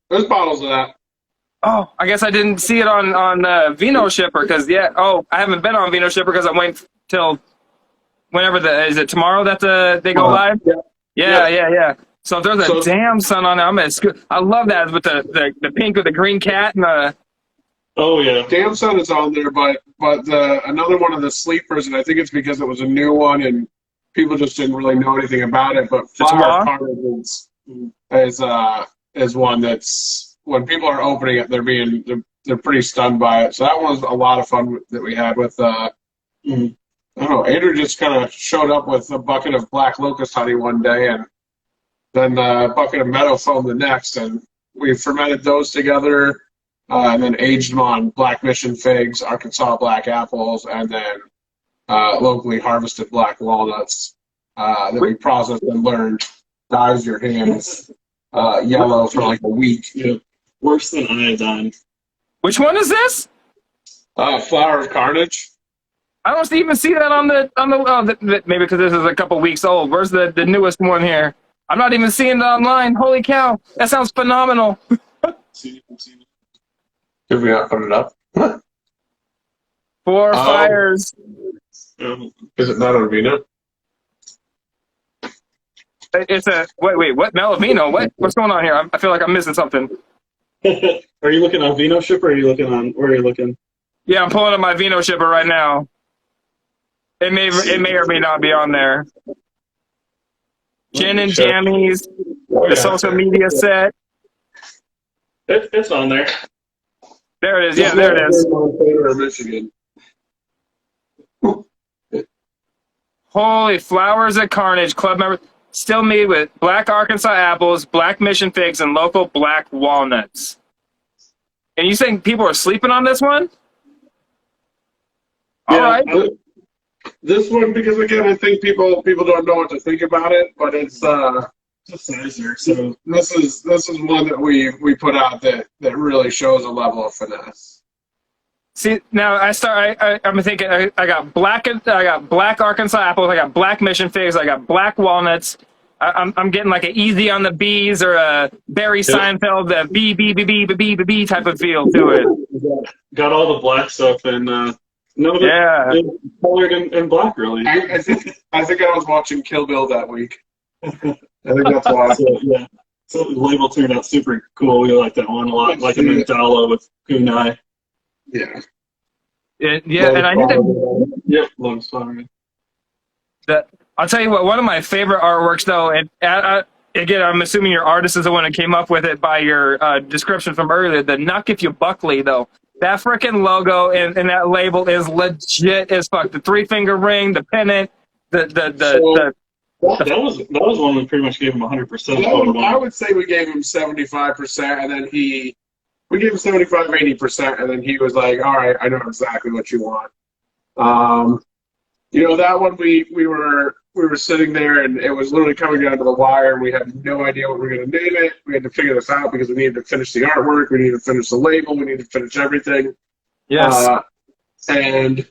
there's bottles of that. Oh, I guess I didn't see it on Vino Shipper because I haven't been on Vino Shipper because I'm waiting till whenever is it tomorrow that they go live? Yeah. So if there's a Damn Son on there, I'm gonna I love that with the pink with the green cat and the. Oh yeah, Damn Son is on there, but another one of the sleepers, and I think it's because it was a new one and people just didn't really know anything about it. But Flower Carnage is one that's when people are opening it, they're pretty stunned by it. So that was a lot of fun that we had with. I don't know. Andrew just kind of showed up with a bucket of black locust honey one day, and then a bucket of meadow foam the next, and we fermented those together. And then aged them on Black Mission figs, Arkansas black apples, and then locally harvested black walnuts that we processed and learned dyes your hands yellow for like a week. Yeah. Worse than iodine. Which one is this? Flower of Carnage. I don't even see that on the maybe because this is a couple weeks old. Where's the newest one here? I'm not even seeing it online. Holy cow, that sounds phenomenal. Did we not put it up? Four Fires. Is it not on Vino? It's a wait. What Melavino? What's going on here? I feel like I'm missing something. Are you looking on Vino Shipper? Or are you looking on? Where are you looking? Yeah, I'm pulling up my Vino Shipper right now. It may or may not be on there. Gin and Jammies, the social media set. It's on there. There it is. Yeah, there it is. Michigan. Holy Flowers of Carnage Club member. Still made with black Arkansas apples, black Mission figs, and local black walnuts. And you saying people are sleeping on this one? All right. This one, because again, I think people don't know what to think about it, but it's a sizer. So this is one that we put out that really shows a level of finesse. See, now I'm thinking I got black Arkansas apples, I got black Mission figs, I got black walnuts. I'm getting like an Easy on the Bees or a Barry Seinfeld, the B type of feel to it. Got all the black stuff and colored in black really. I think I was watching Kill Bill that week. I think that's why. So the label turned out super cool. We like that one a lot, like a mandala with kunai. Yeah. And I think that. Yep, long story. I'll tell you what. One of my favorite artworks, though, and again, I'm assuming your artist is the one that came up with it by your description from earlier. The Nuck If You Buckley, though. That freaking logo and that label is legit as fuck. The 3-finger ring, the pennant, that was one we pretty much gave him 100%. I would say we gave him 75%, and then we gave him 75, 80%, and then he was like, "All right, I know exactly what you want." That one we were sitting there, and it was literally coming down to the wire, and we had no idea what we were going to name it. We had to figure this out because we needed to finish the artwork, we needed to finish the label, we needed to finish everything. Yes. And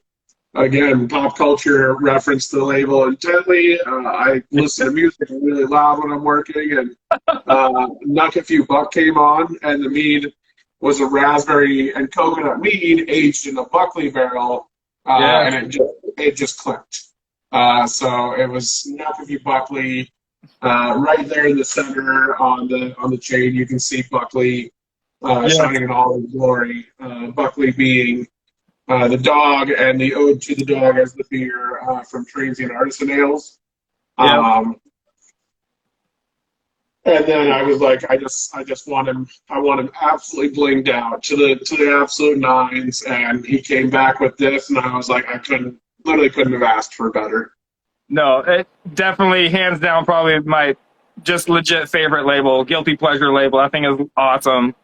again, pop culture reference to the label intently. I listen to music really loud when I'm working, and Nuck If You Buck came on, and the mead was a raspberry and coconut mead aged in a Buckley barrel, and it just clicked. So it was Nuck If You Buckley, Right there in the center on the chain, you can see Buckley shining in all his glory. Buckley being the dog, and the ode to the dog as the beer from Transient Artisan Ales. Yeah. And then I was like, I just want him absolutely blinged out to the absolute nines. And he came back with this, and I was like, literally couldn't have asked for better. No, it definitely, hands down, probably my just legit favorite label, guilty pleasure label. I think is awesome.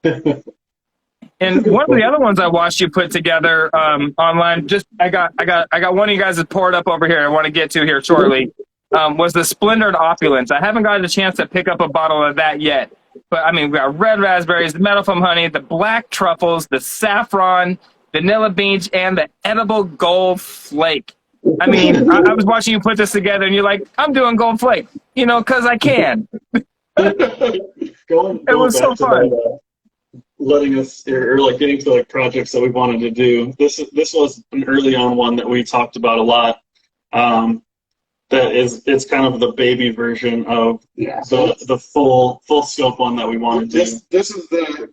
And one of the other ones I watched you put together online, I got one of you guys that poured up over here. I want to get to here shortly. Was the Splendored Opulence. I haven't gotten a chance to pick up a bottle of that yet. But, I mean, we got red raspberries, the metal foam honey, the black truffles, the saffron, vanilla beans, and the edible gold flake. I mean, I was watching you put this together, and you're like, I'm doing gold flake, because I can. It was so fun. Letting us, or like getting to like projects that we wanted to do. This was an early on one that we talked about a lot. It's kind of the baby version of the full scope one that we wanted to do. This is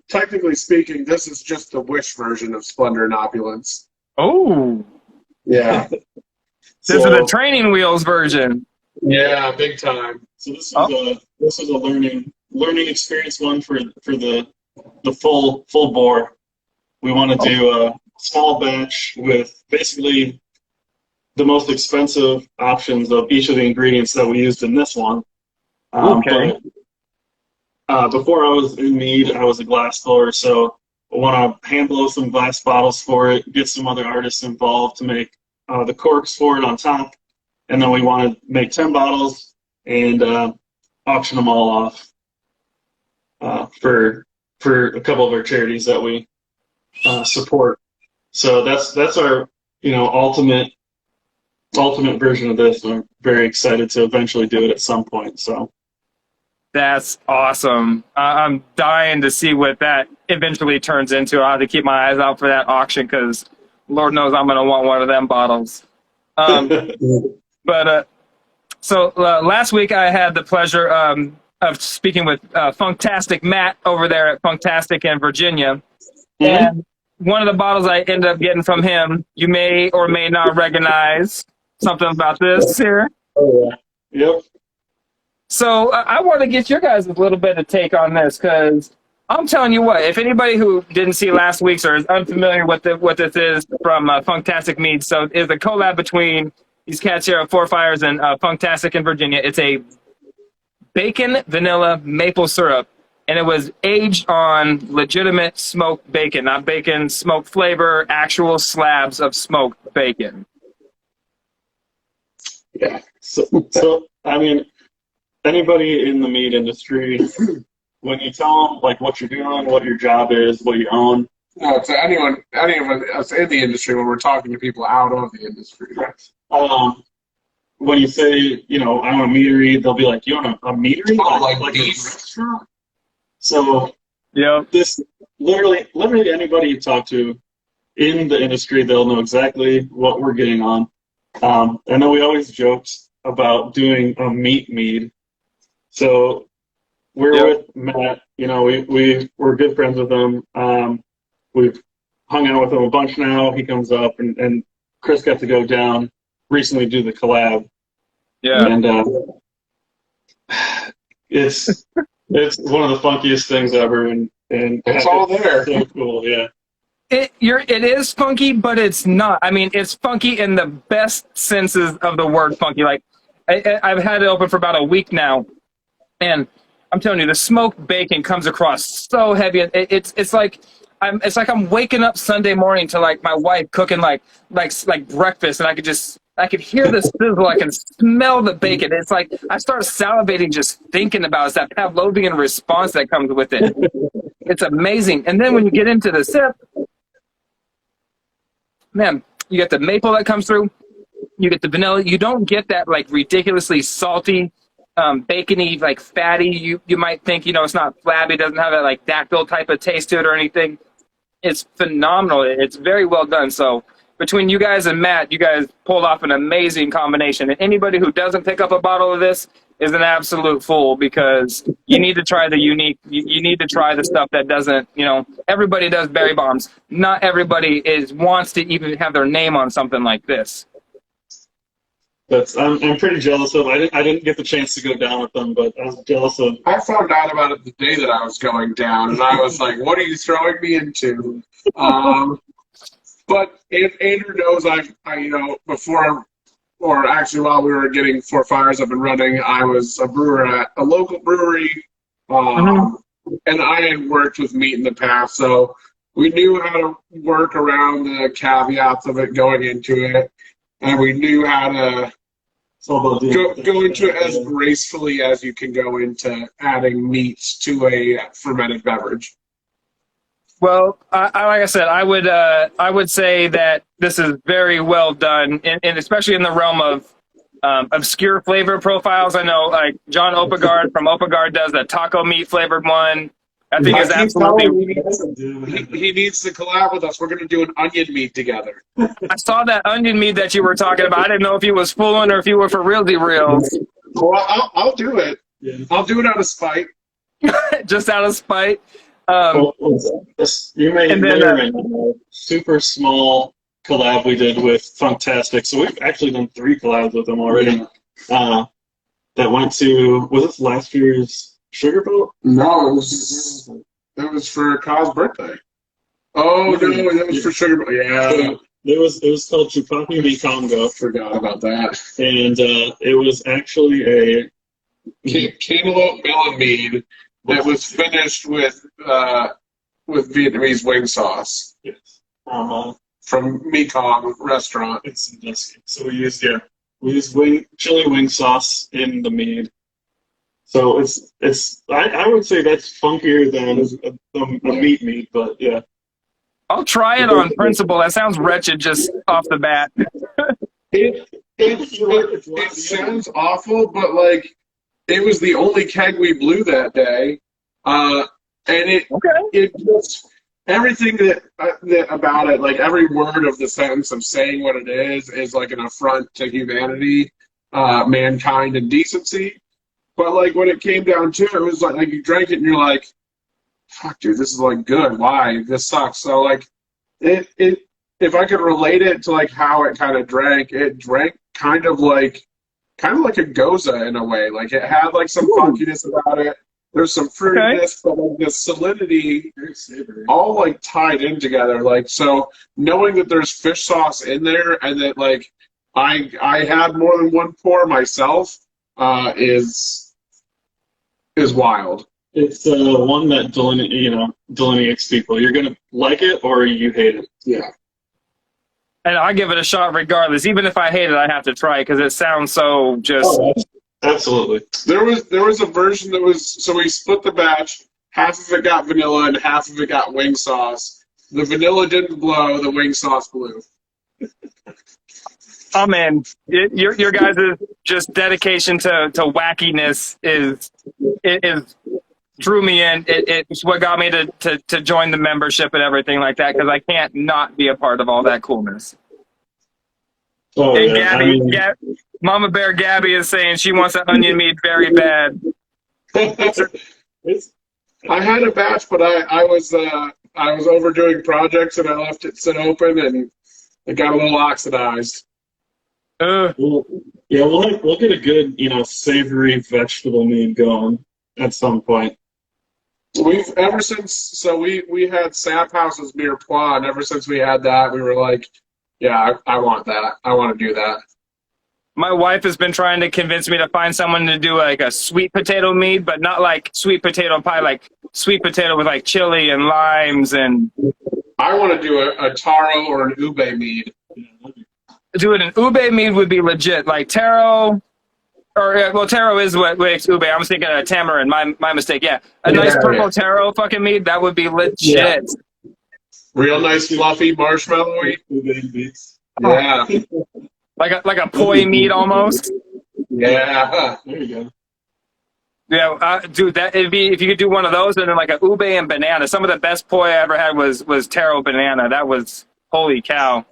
technically speaking, this is just the Wish version of Splendor and Opulence. Oh. Yeah. This is the training wheels version. Yeah, big time. So this was a learning experience one for the full bore. We want to do a small batch with basically the most expensive options of each of the ingredients that we used in this one. Okay. But before I was in mead, I was a glass blower, so I want to hand blow some glass bottles for it, get some other artists involved to make the corks for it on top, and then we want to make 10 bottles and auction them all off for a couple of our charities that we support. So that's our ultimate version of this. I'm very excited to eventually do it at some point. So that's awesome. I'm dying to see what that eventually turns into. I'll have to keep my eyes out for that auction because Lord knows I'm going to want one of them bottles. So last week I had the pleasure of speaking with Funktastic Matt over there at Funktastic in Virginia. Mm-hmm. And one of the bottles I ended up getting from him, you may or may not recognize something about this here. Oh, yeah. Yep. So I want to get your guys a little bit of take on this because I'm telling you what, if anybody who didn't see last week's or is unfamiliar with what this is from Funktastic Mead, so it's a collab between these cats here at Four Fires and Funktastic in Virginia. It's a bacon vanilla maple syrup, and it was aged on legitimate smoked bacon, not bacon smoked flavor, actual slabs of smoked bacon. Yeah. So I mean, anybody in the meat industry, when you tell them like what you're doing, what your job is, what you own. No, to any of us in the industry, when we're talking to people out of the industry. When you say, I want a meadery, they'll be like, you want a meadery? Oh, like a beef? restaurant? So, yeah, this literally anybody you talk to in the industry, they'll know exactly what we're getting on. I know we always joked about doing a meat mead. So we're with Matt. We're good friends with him. We've hung out with him a bunch now. He comes up, and Chris got to go down recently do the collab. Yeah, and it's one of the funkiest things ever, and it's all there. So cool, yeah. It is funky, but it's not. I mean, it's funky in the best senses of the word funky. Like, I've had it open for about a week now, and I'm telling you, the smoked bacon comes across so heavy. It's like I'm waking up Sunday morning to like my wife cooking like breakfast, and I could hear the sizzle. I can smell the bacon. It's like I start salivating just thinking about it. It's that Pavlovian response that comes with it. It's amazing. And then when you get into the sip, man, you get the maple that comes through. You get the vanilla. You don't get that like ridiculously salty, bacony, like fatty. You might think, it's not flabby. It doesn't have that like dactyl type of taste to it or anything. It's phenomenal. It's very well done. So between you guys and Matt, you guys pulled off an amazing combination. And anybody who doesn't pick up a bottle of this is an absolute fool, because you need to try the unique. You need to try the stuff that doesn't. Everybody does berry bombs. Not everybody wants to even have their name on something like this. I'm pretty jealous of. I didn't get the chance to go down with them, but I was jealous of. I found out about it the day that I was going down, and I was like, "What are you throwing me into?" But Andrew knows before, or actually while we were getting Four Fires up and running, I was a brewer at a local brewery, and I had worked with meat in the past, so we knew how to work around the caveats of it going into it, and we knew how to go into it as gracefully as you can go into adding meats to a fermented beverage. Well, like I said, I would say that this is very well done, and especially in the realm of obscure flavor profiles. I know, like John Opegard from Opegard does the taco meat flavored one. I think it's absolutely. He needs to collab with us. We're going to do an onion meat together. I saw that onion meat that you were talking about. I didn't know if you was fooling or if you were for realsy reals. Well, I'll do it. Yeah. I'll do it out of spite. Just out of spite. You may know, super small collab we did with Funktastic. So we've actually done 3 collabs with them already. That went to, was this last year's Sugar Boat? No, it was for Kyle's birthday. Oh no, that was for Sugar Boat. Yeah. It was called Chupapi Mi Congo. Forgot about that. And it was actually a cantaloupe melon mead that was finished with Vietnamese wing sauce. Yes. From Mekong restaurant. It's Dusky. So we used chili wing sauce in the mead. So I would say that's funkier than a meat mead, but yeah. I'll try it on principle. That sounds wretched just off the bat. It sounds awful, but like it was the only keg we blew that day, and it just everything that about it, like every word of the sentence of saying what it is like an affront to humanity, mankind, and decency. But like when it came down to it, it was like you drank it and you're like, fuck, dude, this is like good. Why? This sucks. So like it if I could relate it to like how it drank kind of like a Goza in a way. Like it had like some funkiness about it. There's some fruitiness, but like the solidity all like tied in together. Like so knowing that there's fish sauce in there and that like I had more than one pour myself is wild. It's one that delineates people. You're gonna like it or you hate it. Yeah. And I give it a shot regardless. Even if I hate it, I have to try it because it sounds so just. Oh, absolutely. There was a version that was so we split the batch. Half of it got vanilla and half of it got wing sauce. The vanilla didn't blow. The wing sauce blew. Oh man, your guys' just dedication to wackiness is drew me in. It's what got me to join the membership and everything like that, because I can't not be a part of all that coolness. Oh, and yeah, Mama Bear Gabby is saying she wants an onion meat very bad. I had a batch, but I was overdoing projects and I left it sit open and it got a little oxidized. We'll get a good, savory vegetable mead going at some point. We had Sap House's Beer Pois, and ever since we had that, we were like, yeah, I want that. I want to do that. My wife has been trying to convince me to find someone to do like a sweet potato mead, but not like sweet potato pie, like sweet potato with like chili and limes and. I want to do a taro or an ube mead. Dude, an ube mead would be legit. Like taro, taro is what makes ube. I was thinking of tamarind. My mistake. Yeah, nice purple taro fucking mead. That would be legit. Yeah. Real nice, fluffy, marshmallowy. Ube beats. Yeah. Like a poi mead almost. Yeah. There you go. Yeah, dude, if you could do one of those and then like a ube and banana. Some of the best poi I ever had was taro banana. That was holy cow.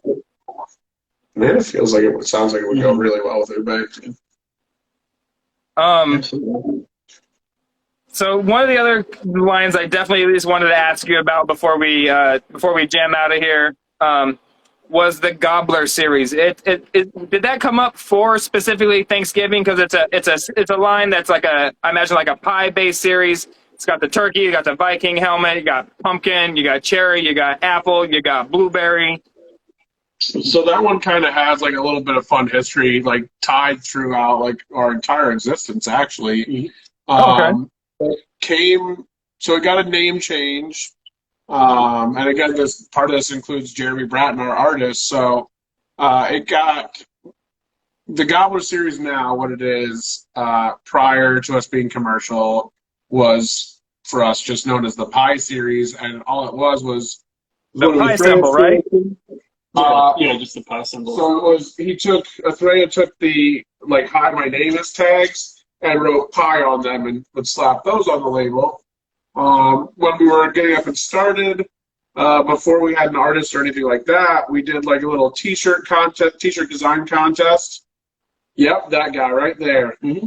Man, it feels like it sounds like it would go really well with everybody. Um, so one of the other lines I definitely at least wanted to ask you about before we jam out of here was the Gobbler Series. It did that come up for specifically Thanksgiving? Because it's a line that's like I imagine like a pie based series. It's got the turkey, you got the Viking helmet, you got pumpkin, you got cherry, you got apple, you got blueberry. So that one kind of has like a little bit of fun history, like tied throughout like our entire existence, actually. Okay. It got a name change. And again, this part of this includes Jeremy Bratton, our artist. So it got the Gobbler Series now, what it is, prior to us being commercial, was for us just known as the Pie Series, and all it was the pie symbol, right? Yeah, just the pie symbol. So it was, Atreya took the like "Hi, my name is" tags and wrote pie on them and would slap those on the label. When we were getting up and started, before we had an artist or anything like that, we did like a little t-shirt design contest. Yep, that guy right there. Mm-hmm.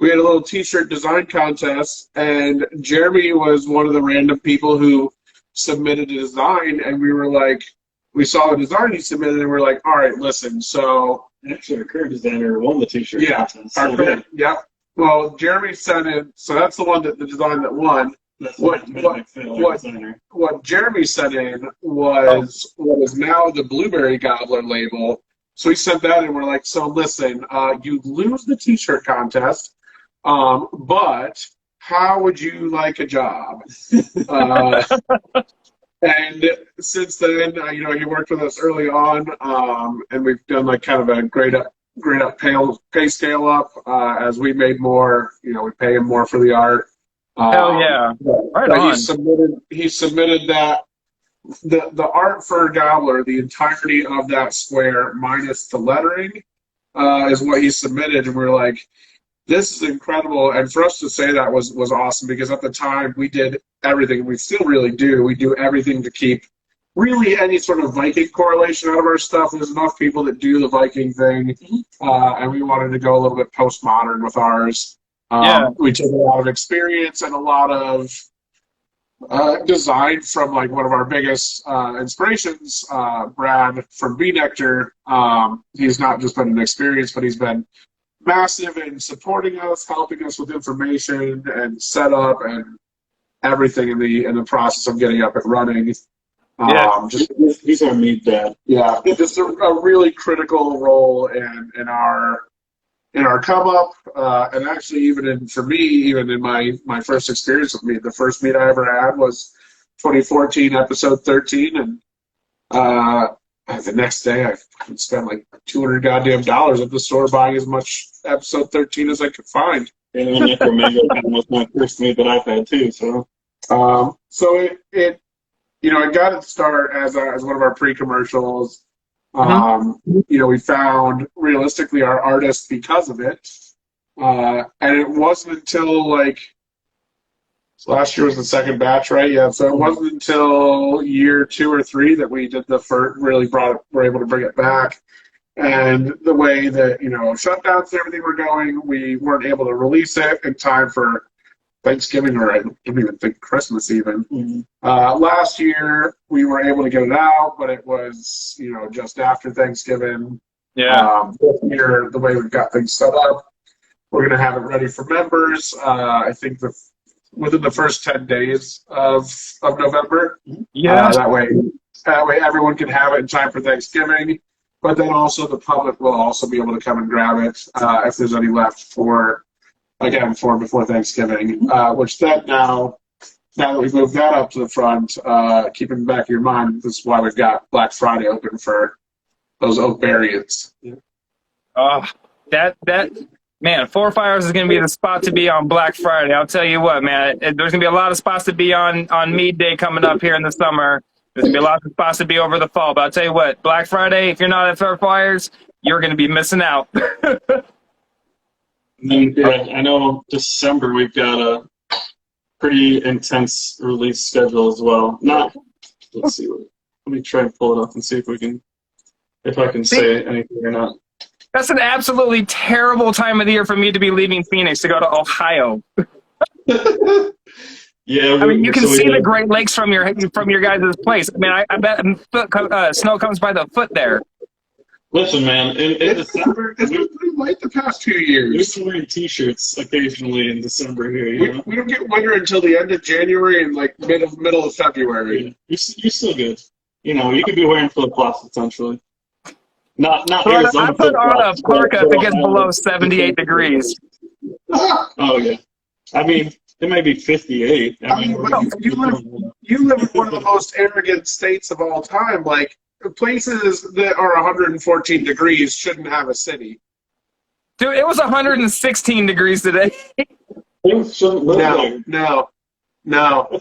We had a little t-shirt design contest, and Jeremy was one of the random people who submitted a design, and we saw the design he submitted, and we're like, all right, listen, so... Actually, our current designer won the t-shirt contest. Yeah. Well, Jeremy sent in, so that's the design that won. What Jeremy sent in was what is now the Blueberry Gobbler label. So we sent that in. We're like, so listen, you lose the t-shirt contest, but how would you like a job? And since then, he worked with us early on, and we've done like kind of a grade up pay scale up as we made more. We pay him more for the art. Hell yeah! Right on. He submitted that the art for Gobbler, the entirety of that square minus the lettering, is what he submitted, and we're like, this is incredible. And for us to say that was awesome, because at the time we did everything. We still really do. We do everything to keep really any sort of Viking correlation out of our stuff. There's enough people that do the Viking thing, and we wanted to go a little bit postmodern with ours. We took a lot of experience and a lot of design from like one of our biggest inspirations, Brad from Bee Nectar. He's not just been an experience, but he's been massive in supporting us, helping us with information and setup and everything in the process of getting up and running. He's our meat dad. Yeah, just a really critical role in our come up, and actually even in my first experience with meat, the first meet I ever had was 2014 episode 13, and the next day I spent like $200 goddamn at the store buying as much episode 13 as I could find. And Necromango was my first meat that I've had too. So it got its start as one of our pre-commercials. We found realistically our artist because of it, and it wasn't until so last year was the second batch, right? Yeah. So it wasn't until year 2 or 3 that we did the first, we're able to bring it back. And the way that, shutdowns and everything were going, we weren't able to release it in time for Thanksgiving, or I don't even think Christmas even. Last year, we were able to get it out, but it was, just after Thanksgiving. Yeah. This year, the way we've got things set up, we're going to have it ready for members. I think within the first 10 days of November. Yeah. That way everyone can have it in time for Thanksgiving. But then also the public will also be able to come and grab it if there's any left for before Thanksgiving. Which then now that we've moved that up to the front, keep in the back of your mind, this is why we've got Black Friday open for those oak variants. Yeah. Man, Four Fires is going to be the spot to be on Black Friday. I'll tell you what, man. There's going to be a lot of spots to be on Mead Day coming up here in the summer. There's going to be a lot of spots to be over the fall. But I'll tell you what, Black Friday, if you're not at Four Fires, you're going to be missing out. And then, I know December we've got a pretty intense release schedule as well. Let's see. Let me try and pull it up and see if we can if I can say anything or not. That's an absolutely terrible time of the year for me to be leaving Phoenix to go to Ohio. Yeah, I mean, you can so we see the have- Great Lakes from your guys' place. I mean, I bet snow comes by the foot there. Listen, man, in December, It's been pretty light the past few we're years. still wearing T-shirts occasionally in December here. You know? We don't get winter until the end of January and like middle of February. You're still good. You know, you could be wearing flip-flops essentially. Not But Arizona I put on a flip-flops, parka if it gets but- below 78 degrees. Oh yeah, I mean it may be 58. I mean, you live in one of the most arrogant states of all time. Like, places that are 114 degrees shouldn't have a city. Dude, it was 116 degrees today. Things shouldn't live No, there.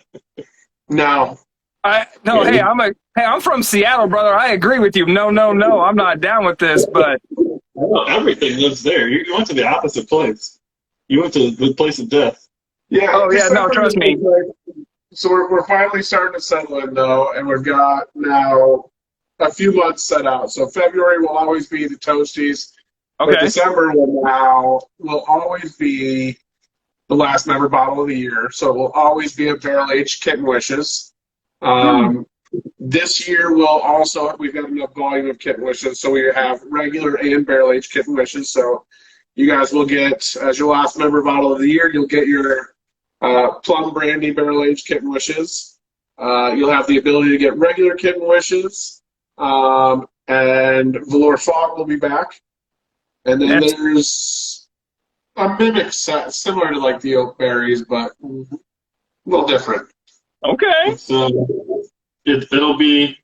no. Hey, I'm from Seattle, brother. I agree with you. No, I'm not down with this, but Well, everything lives there. You went to the opposite place. You went to the place of death. Yeah. Oh, yeah, no, trust me. So we're finally starting to settle in, though, and we've got now a few months set out. So February will always be the Toasties. But okay. December will always be the last member bottle of the year. So it will always be a barrel-aged Kitten Wishes. This year we've got enough volume of Kitten Wishes, so we have regular and barrel-aged Kitten Wishes. So you guys will get, as your last member bottle of the year, you'll get your Plum Brandy barrel-aged Kitten Wishes. You'll have the ability to get regular Kitten Wishes, and Velour Fog will be back. And then there's a mimic set, similar to like the Oak Berries, but a little different. Okay. So it'll be.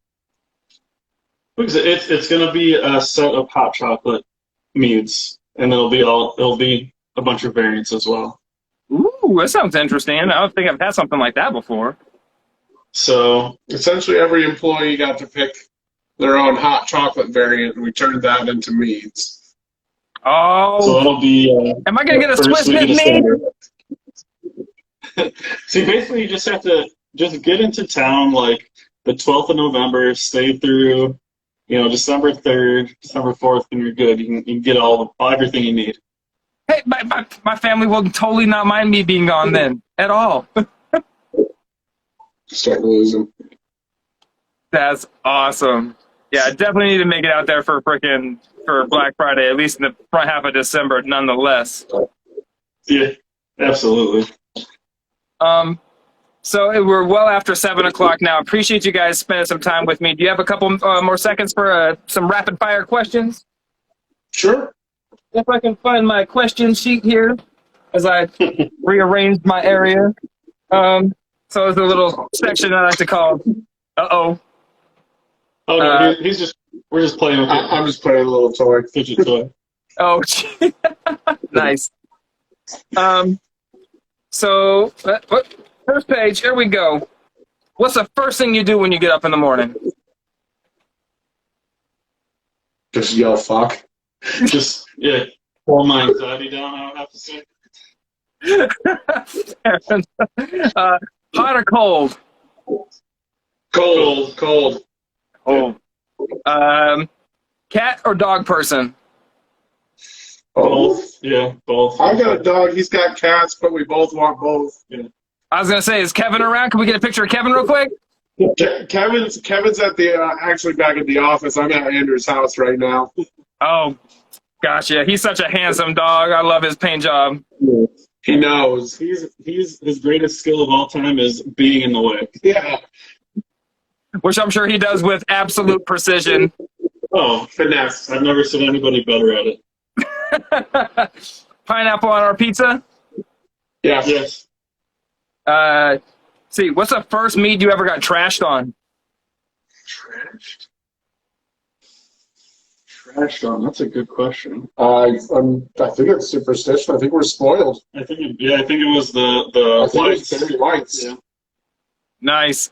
It's going to be a set of hot chocolate meads, and it'll be a bunch of variants as well. Ooh, that sounds interesting. I don't think I've had something like that before. So Essentially, every employee got to pick their own hot chocolate variant, and we turned that into meads. Oh, so that'll be. am I gonna get a first Swiss week of mint mead? December. See, basically, you just have to just get into town like the 12th of November, stay through, December 3rd, December 4th, and you're good. You can get everything you need. Hey, my family will totally not mind me being gone then at all. Start losing. That's awesome. Yeah, I definitely need to make it out there for Black Friday, at least in the front half of December, nonetheless. Yeah, absolutely. So we're well after 7 o'clock now. Appreciate you guys spending some time with me. Do you have a couple more seconds for some rapid fire questions? Sure. If I can find my question sheet here as I rearrange my area. So there's a little section I like to call "Uh-oh." Oh no, we're just playing with it. I'm just playing a little toy. Fidget toy. Oh, nice. So, first page, here we go. What's the first thing you do when you get up in the morning? Just yell fuck. Just, calm my anxiety down, I would have to say. Hot or cold? Cold. Cold. Cat or dog person? Both. Yeah, both. I got a dog. He's got cats, but we both want both. Yeah. I was gonna say, is Kevin around? Can we get a picture of Kevin real quick? Kevin's at the actually back at the office. I'm at Andrew's house right now. Oh, gotcha. He's such a handsome dog. I love his paint job. He knows. He's his greatest skill of all time is being in the way. Yeah. Which I'm sure he does with absolute precision. Oh, Finesse. I've never seen anybody better at it. Pineapple on our pizza? Yeah. Yes. See, what's the first mead you ever got trashed on? Trashed on. That's a good question. I think it's superstition. I think we're spoiled. I think it was the whites. Berry whites. Yeah. Nice.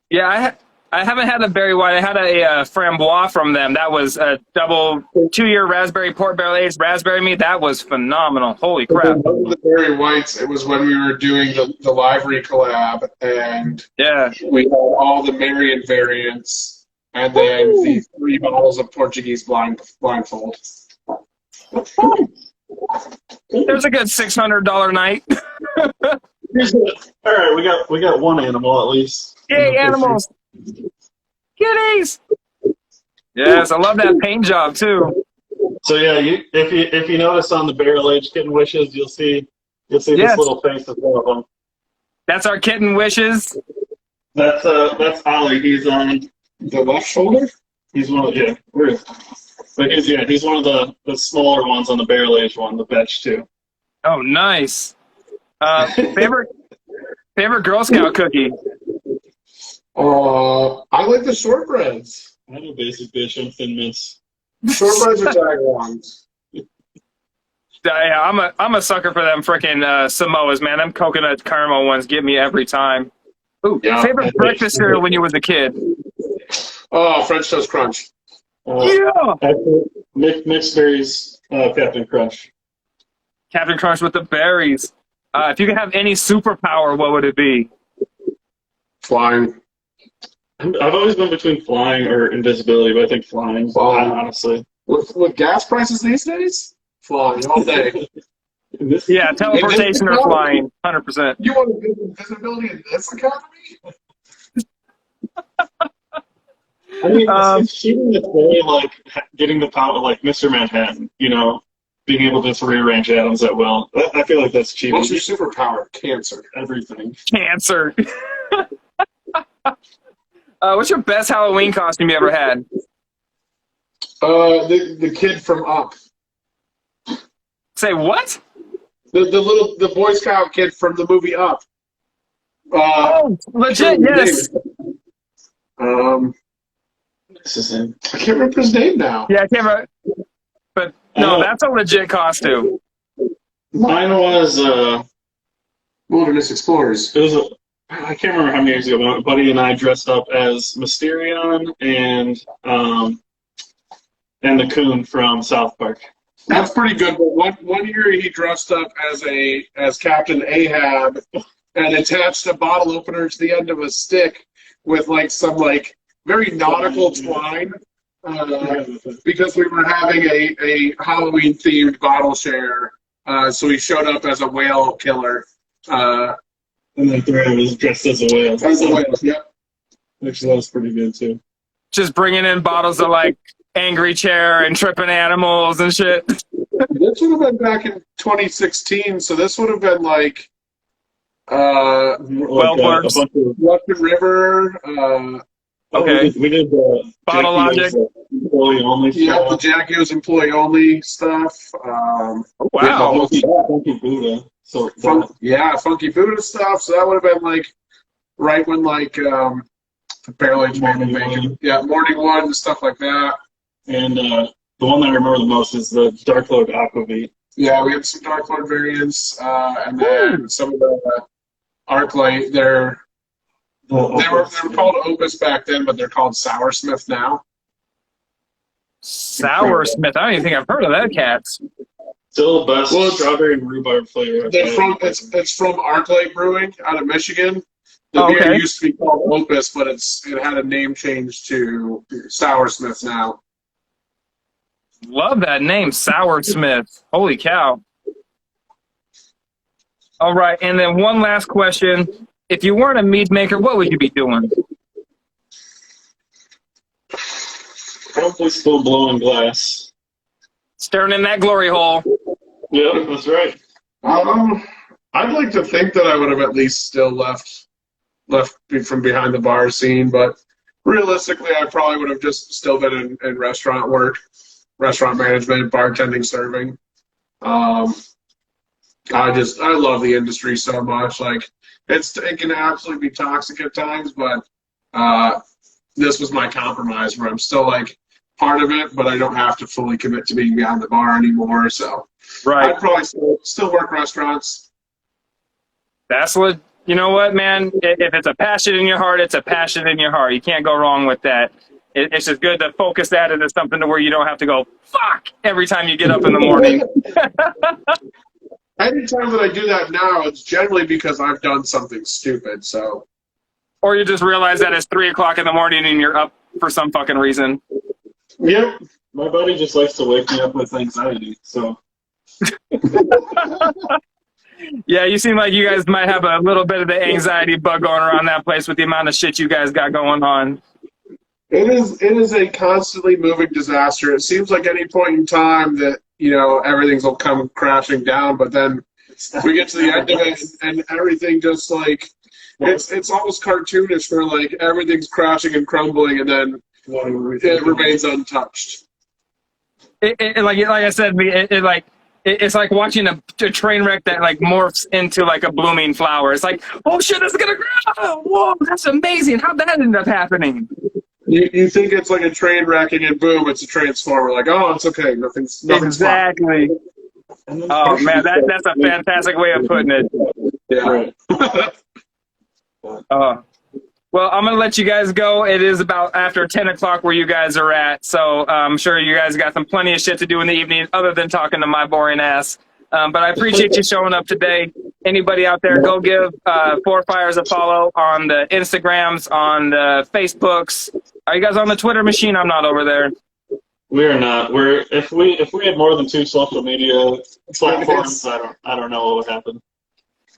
Yeah, I haven't had a berry white. I had a framboise from them. That was a double 2-year raspberry port barrel aged raspberry mead. That was phenomenal. Holy crap. The berry whites, it was when we were doing the livery collab, and Yeah. we had all the Marion variants and then the 3 bottles of Portuguese blindfold. There's a good $600 night. All right, we got one animal at least. Yay, animals! Kitties! Yes, I love that paint job too. So yeah, if you notice on the barrel aged kitten wishes, you'll see Yes. this little face of one of them. That's our kitten wishes. That's Ollie. He's on The left shoulder? He's one of where is but he's one of the smaller ones on the barrel aged one, the batch 2. Oh, nice. Favorite Girl Scout cookie? I like the shortbreads. I have a basic dish on Thin Mints. Shortbreads or tagalongs? Yeah, I'm a sucker for them freaking Samoas, man. Them coconut caramel ones get me every time. Ooh, Yeah. favorite breakfast cereal when you was a kid? Oh, French Toast Crunch. Yeah. Mixed berries, Captain Crunch. Captain Crunch with the berries. If you could have any superpower, what would it be? Flying. I've always been between flying or invisibility, but I think flying. Honestly, With gas prices these days, flying all day. Yeah, teleportation or flying, 100%. You want to do invisibility in this economy? I mean, it's cheating its way, like getting the power, like Mr. Manhattan. You know, being able to just rearrange atoms at will. I feel like that's cheating. What's your superpower? Cancer. Everything. Cancer. What's your best Halloween costume you ever had? The kid from Up. Say what? The Boy Scout kid from the movie Up. Oh, legit, yes. What's his name? I can't remember his name now. Yeah, I can't remember. But no, that's a legit costume. Mine was Wilderness Explorers. it was I can't remember how many years ago, but my buddy and I dressed up as Mysterion and the Coon from South Park. That's pretty good. But one year he dressed up as Captain Ahab and attached a bottle opener to the end of a stick with some very nautical twine because we were having a Halloween themed bottle share. So he showed up as a whale killer. And then Thread was dressed as a whale. As a whale, yep. Actually, that was pretty good too. Just bringing in bottles of Angry Chair and tripping animals and shit. This would have been back in 2016, so this would have been Works. Russian River. Okay. We did Bottle Logic. Employee only Yeah, the stuff. Jack Hughes employee only stuff. Wow. Funky Buddha. So Funky Buddha stuff. So that would have been right when the Barrel Age Man making. Yeah, Morning One and stuff like that. and the one I remember the most is the Dark Lord Aquavit. Yeah, we had some Dark Lord variants, and then some of the Arclight. They were called Opus back then, but they're called Soursmith now. Soursmith. I don't even think I've heard of that cats. Still the best Well, strawberry and rhubarb flavor. It's from Arclight Brewing out of Michigan. The Okay. beer used to be called Opus, but it had a name change to Soursmith now. Love that name, Soursmith. Holy cow. All right, and then one last question. If you weren't a mead maker, what would you be doing? Probably still blowing glass. Staring in that glory hole. Yeah, that's right. I'd like to think that I would have at least still left from behind the bar scene, but realistically, I probably would have just still been in restaurant work, restaurant management, bartending, serving. I love the industry so much. It can absolutely be toxic at times, but this was my compromise where I'm still part of it, but I don't have to fully commit to being behind the bar anymore. So Right. I'd probably still work restaurants. That's what, you know what, man? If it's a passion in your heart, it's a passion in your heart. You can't go wrong with that. It's just good to focus that into something to where you don't have to go, fuck, every time you get up in the morning. Anytime that I do that now, it's generally because I've done something stupid. So, Or you just realize that it's 3 o'clock in the morning and you're up for some fucking reason. Yep. My buddy just likes to wake me up with anxiety, so. Yeah, you seem like you guys might have a little bit of the anxiety bug going around that place with the amount of shit you guys got going on. It is a constantly moving disaster. It seems like any point in time that, you know, everything's will come crashing down, but then we get to the end of it and everything just like it's almost cartoonish where like everything's crashing and crumbling and then it remains untouched. Like I said, it's like watching a train wreck that like morphs into like a blooming flower. It's like, oh shit, it's gonna grow! Whoa, that's amazing! How'd that end up happening? You think it's like a train wrecking and boom, it's a transformer. Like, oh, it's okay, nothing's exactly. Fine. Oh man, that's a fantastic way of putting it. Yeah. Well, I'm going to let you guys go. It is about after 10 o'clock where you guys are at, so I'm sure you guys got some plenty of shit to do in the evening other than talking to my boring ass. But I appreciate you showing up today. Anybody out there, go give Four Fires a follow on the Instagrams, on the Facebooks. Are you guys on the Twitter machine? I'm not over there. We are not. If we had more than 2 social media platforms, I don't know what would happen.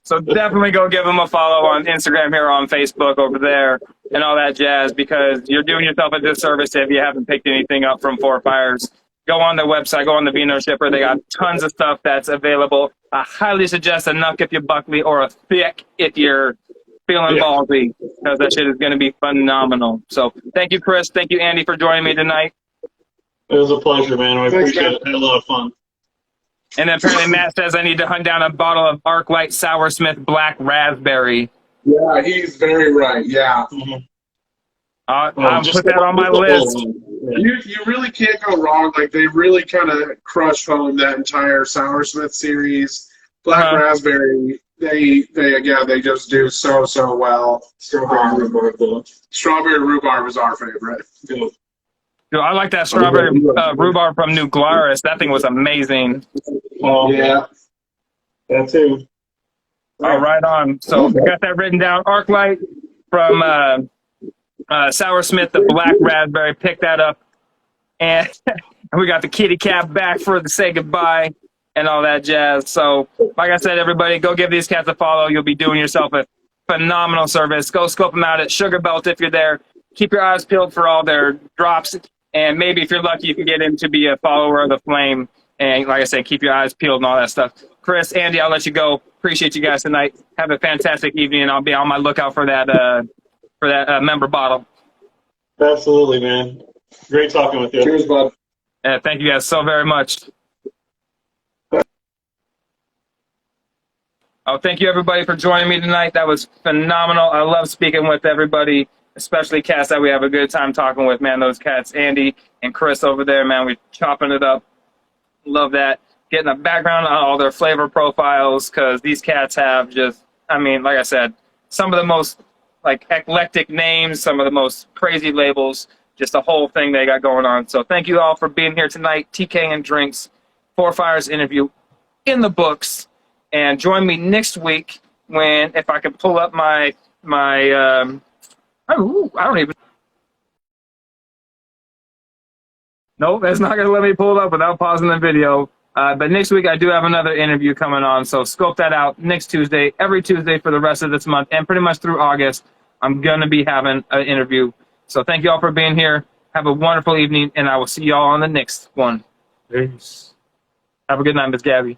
So definitely go give them a follow on Instagram here, on Facebook over there, and all that jazz, because you're doing yourself a disservice if you haven't picked anything up from Four Fires. Go on their website, go on the Vino Shipper. They got tons of stuff that's available. I highly suggest a Nuck if you're Buckley or a Thick if you're feeling ballsy, because that shit is going to be phenomenal. So thank you, Chris. Thank you, Andy, for joining me tonight. It was a pleasure, man. I appreciate it. I had a lot of fun. And then apparently Matt says I need to hunt down a bottle of ArcLight Soursmith Black Raspberry. Yeah, he's very right. Yeah. Mm-hmm. I'll put that on my list. You really can't go wrong. Like, they really kind of crush home that entire Soursmith series. Black Raspberry, they just do so well. Strawberry rhubarb, though. Strawberry rhubarb is our favorite. Good. Dude, I like that strawberry rhubarb from New Glarus. That thing was amazing. Yeah. That too. Oh, right on. So we got that written down. ArcLight from Soursmith, the Black Raspberry. Pick that up. And we got the kitty cat back for the say goodbye and all that jazz. So, like I said, everybody, go give these cats a follow. You'll be doing yourself a phenomenal service. Go scope them out at Sugar Belt if you're there. Keep your eyes peeled for all their drops. And maybe if you're lucky, you can get him to be a follower of the Flame. And like I said, keep your eyes peeled and all that stuff. Chris, Andy, I'll let you go. Appreciate you guys tonight. Have a fantastic evening, and I'll be on my lookout for that member bottle. Absolutely, man. Great talking with you. Cheers, bud. Thank you guys so very much. Oh, thank you, everybody, for joining me tonight. That was phenomenal. I love speaking with everybody, especially cats that we have a good time talking with, man. Those cats, Andy and Chris over there, man, we're chopping it up. Love that. Getting a background on all their flavor profiles, because these cats have just, I mean, like I said, some of the most like eclectic names, some of the most crazy labels, just the whole thing they got going on. So thank you all for being here tonight. TK and Drinks, Four Fires interview in the books. And join me next week when, if I can pull up I don't even. Nope, that's not going to let me pull it up without pausing the video. But next week I do have another interview coming on, so scope that out next Tuesday, every Tuesday for the rest of this month, and pretty much through August, I'm going to be having an interview. So thank you all for being here. Have a wonderful evening, and I will see you all on the next one. Peace. Have a good night, Miss Gabby.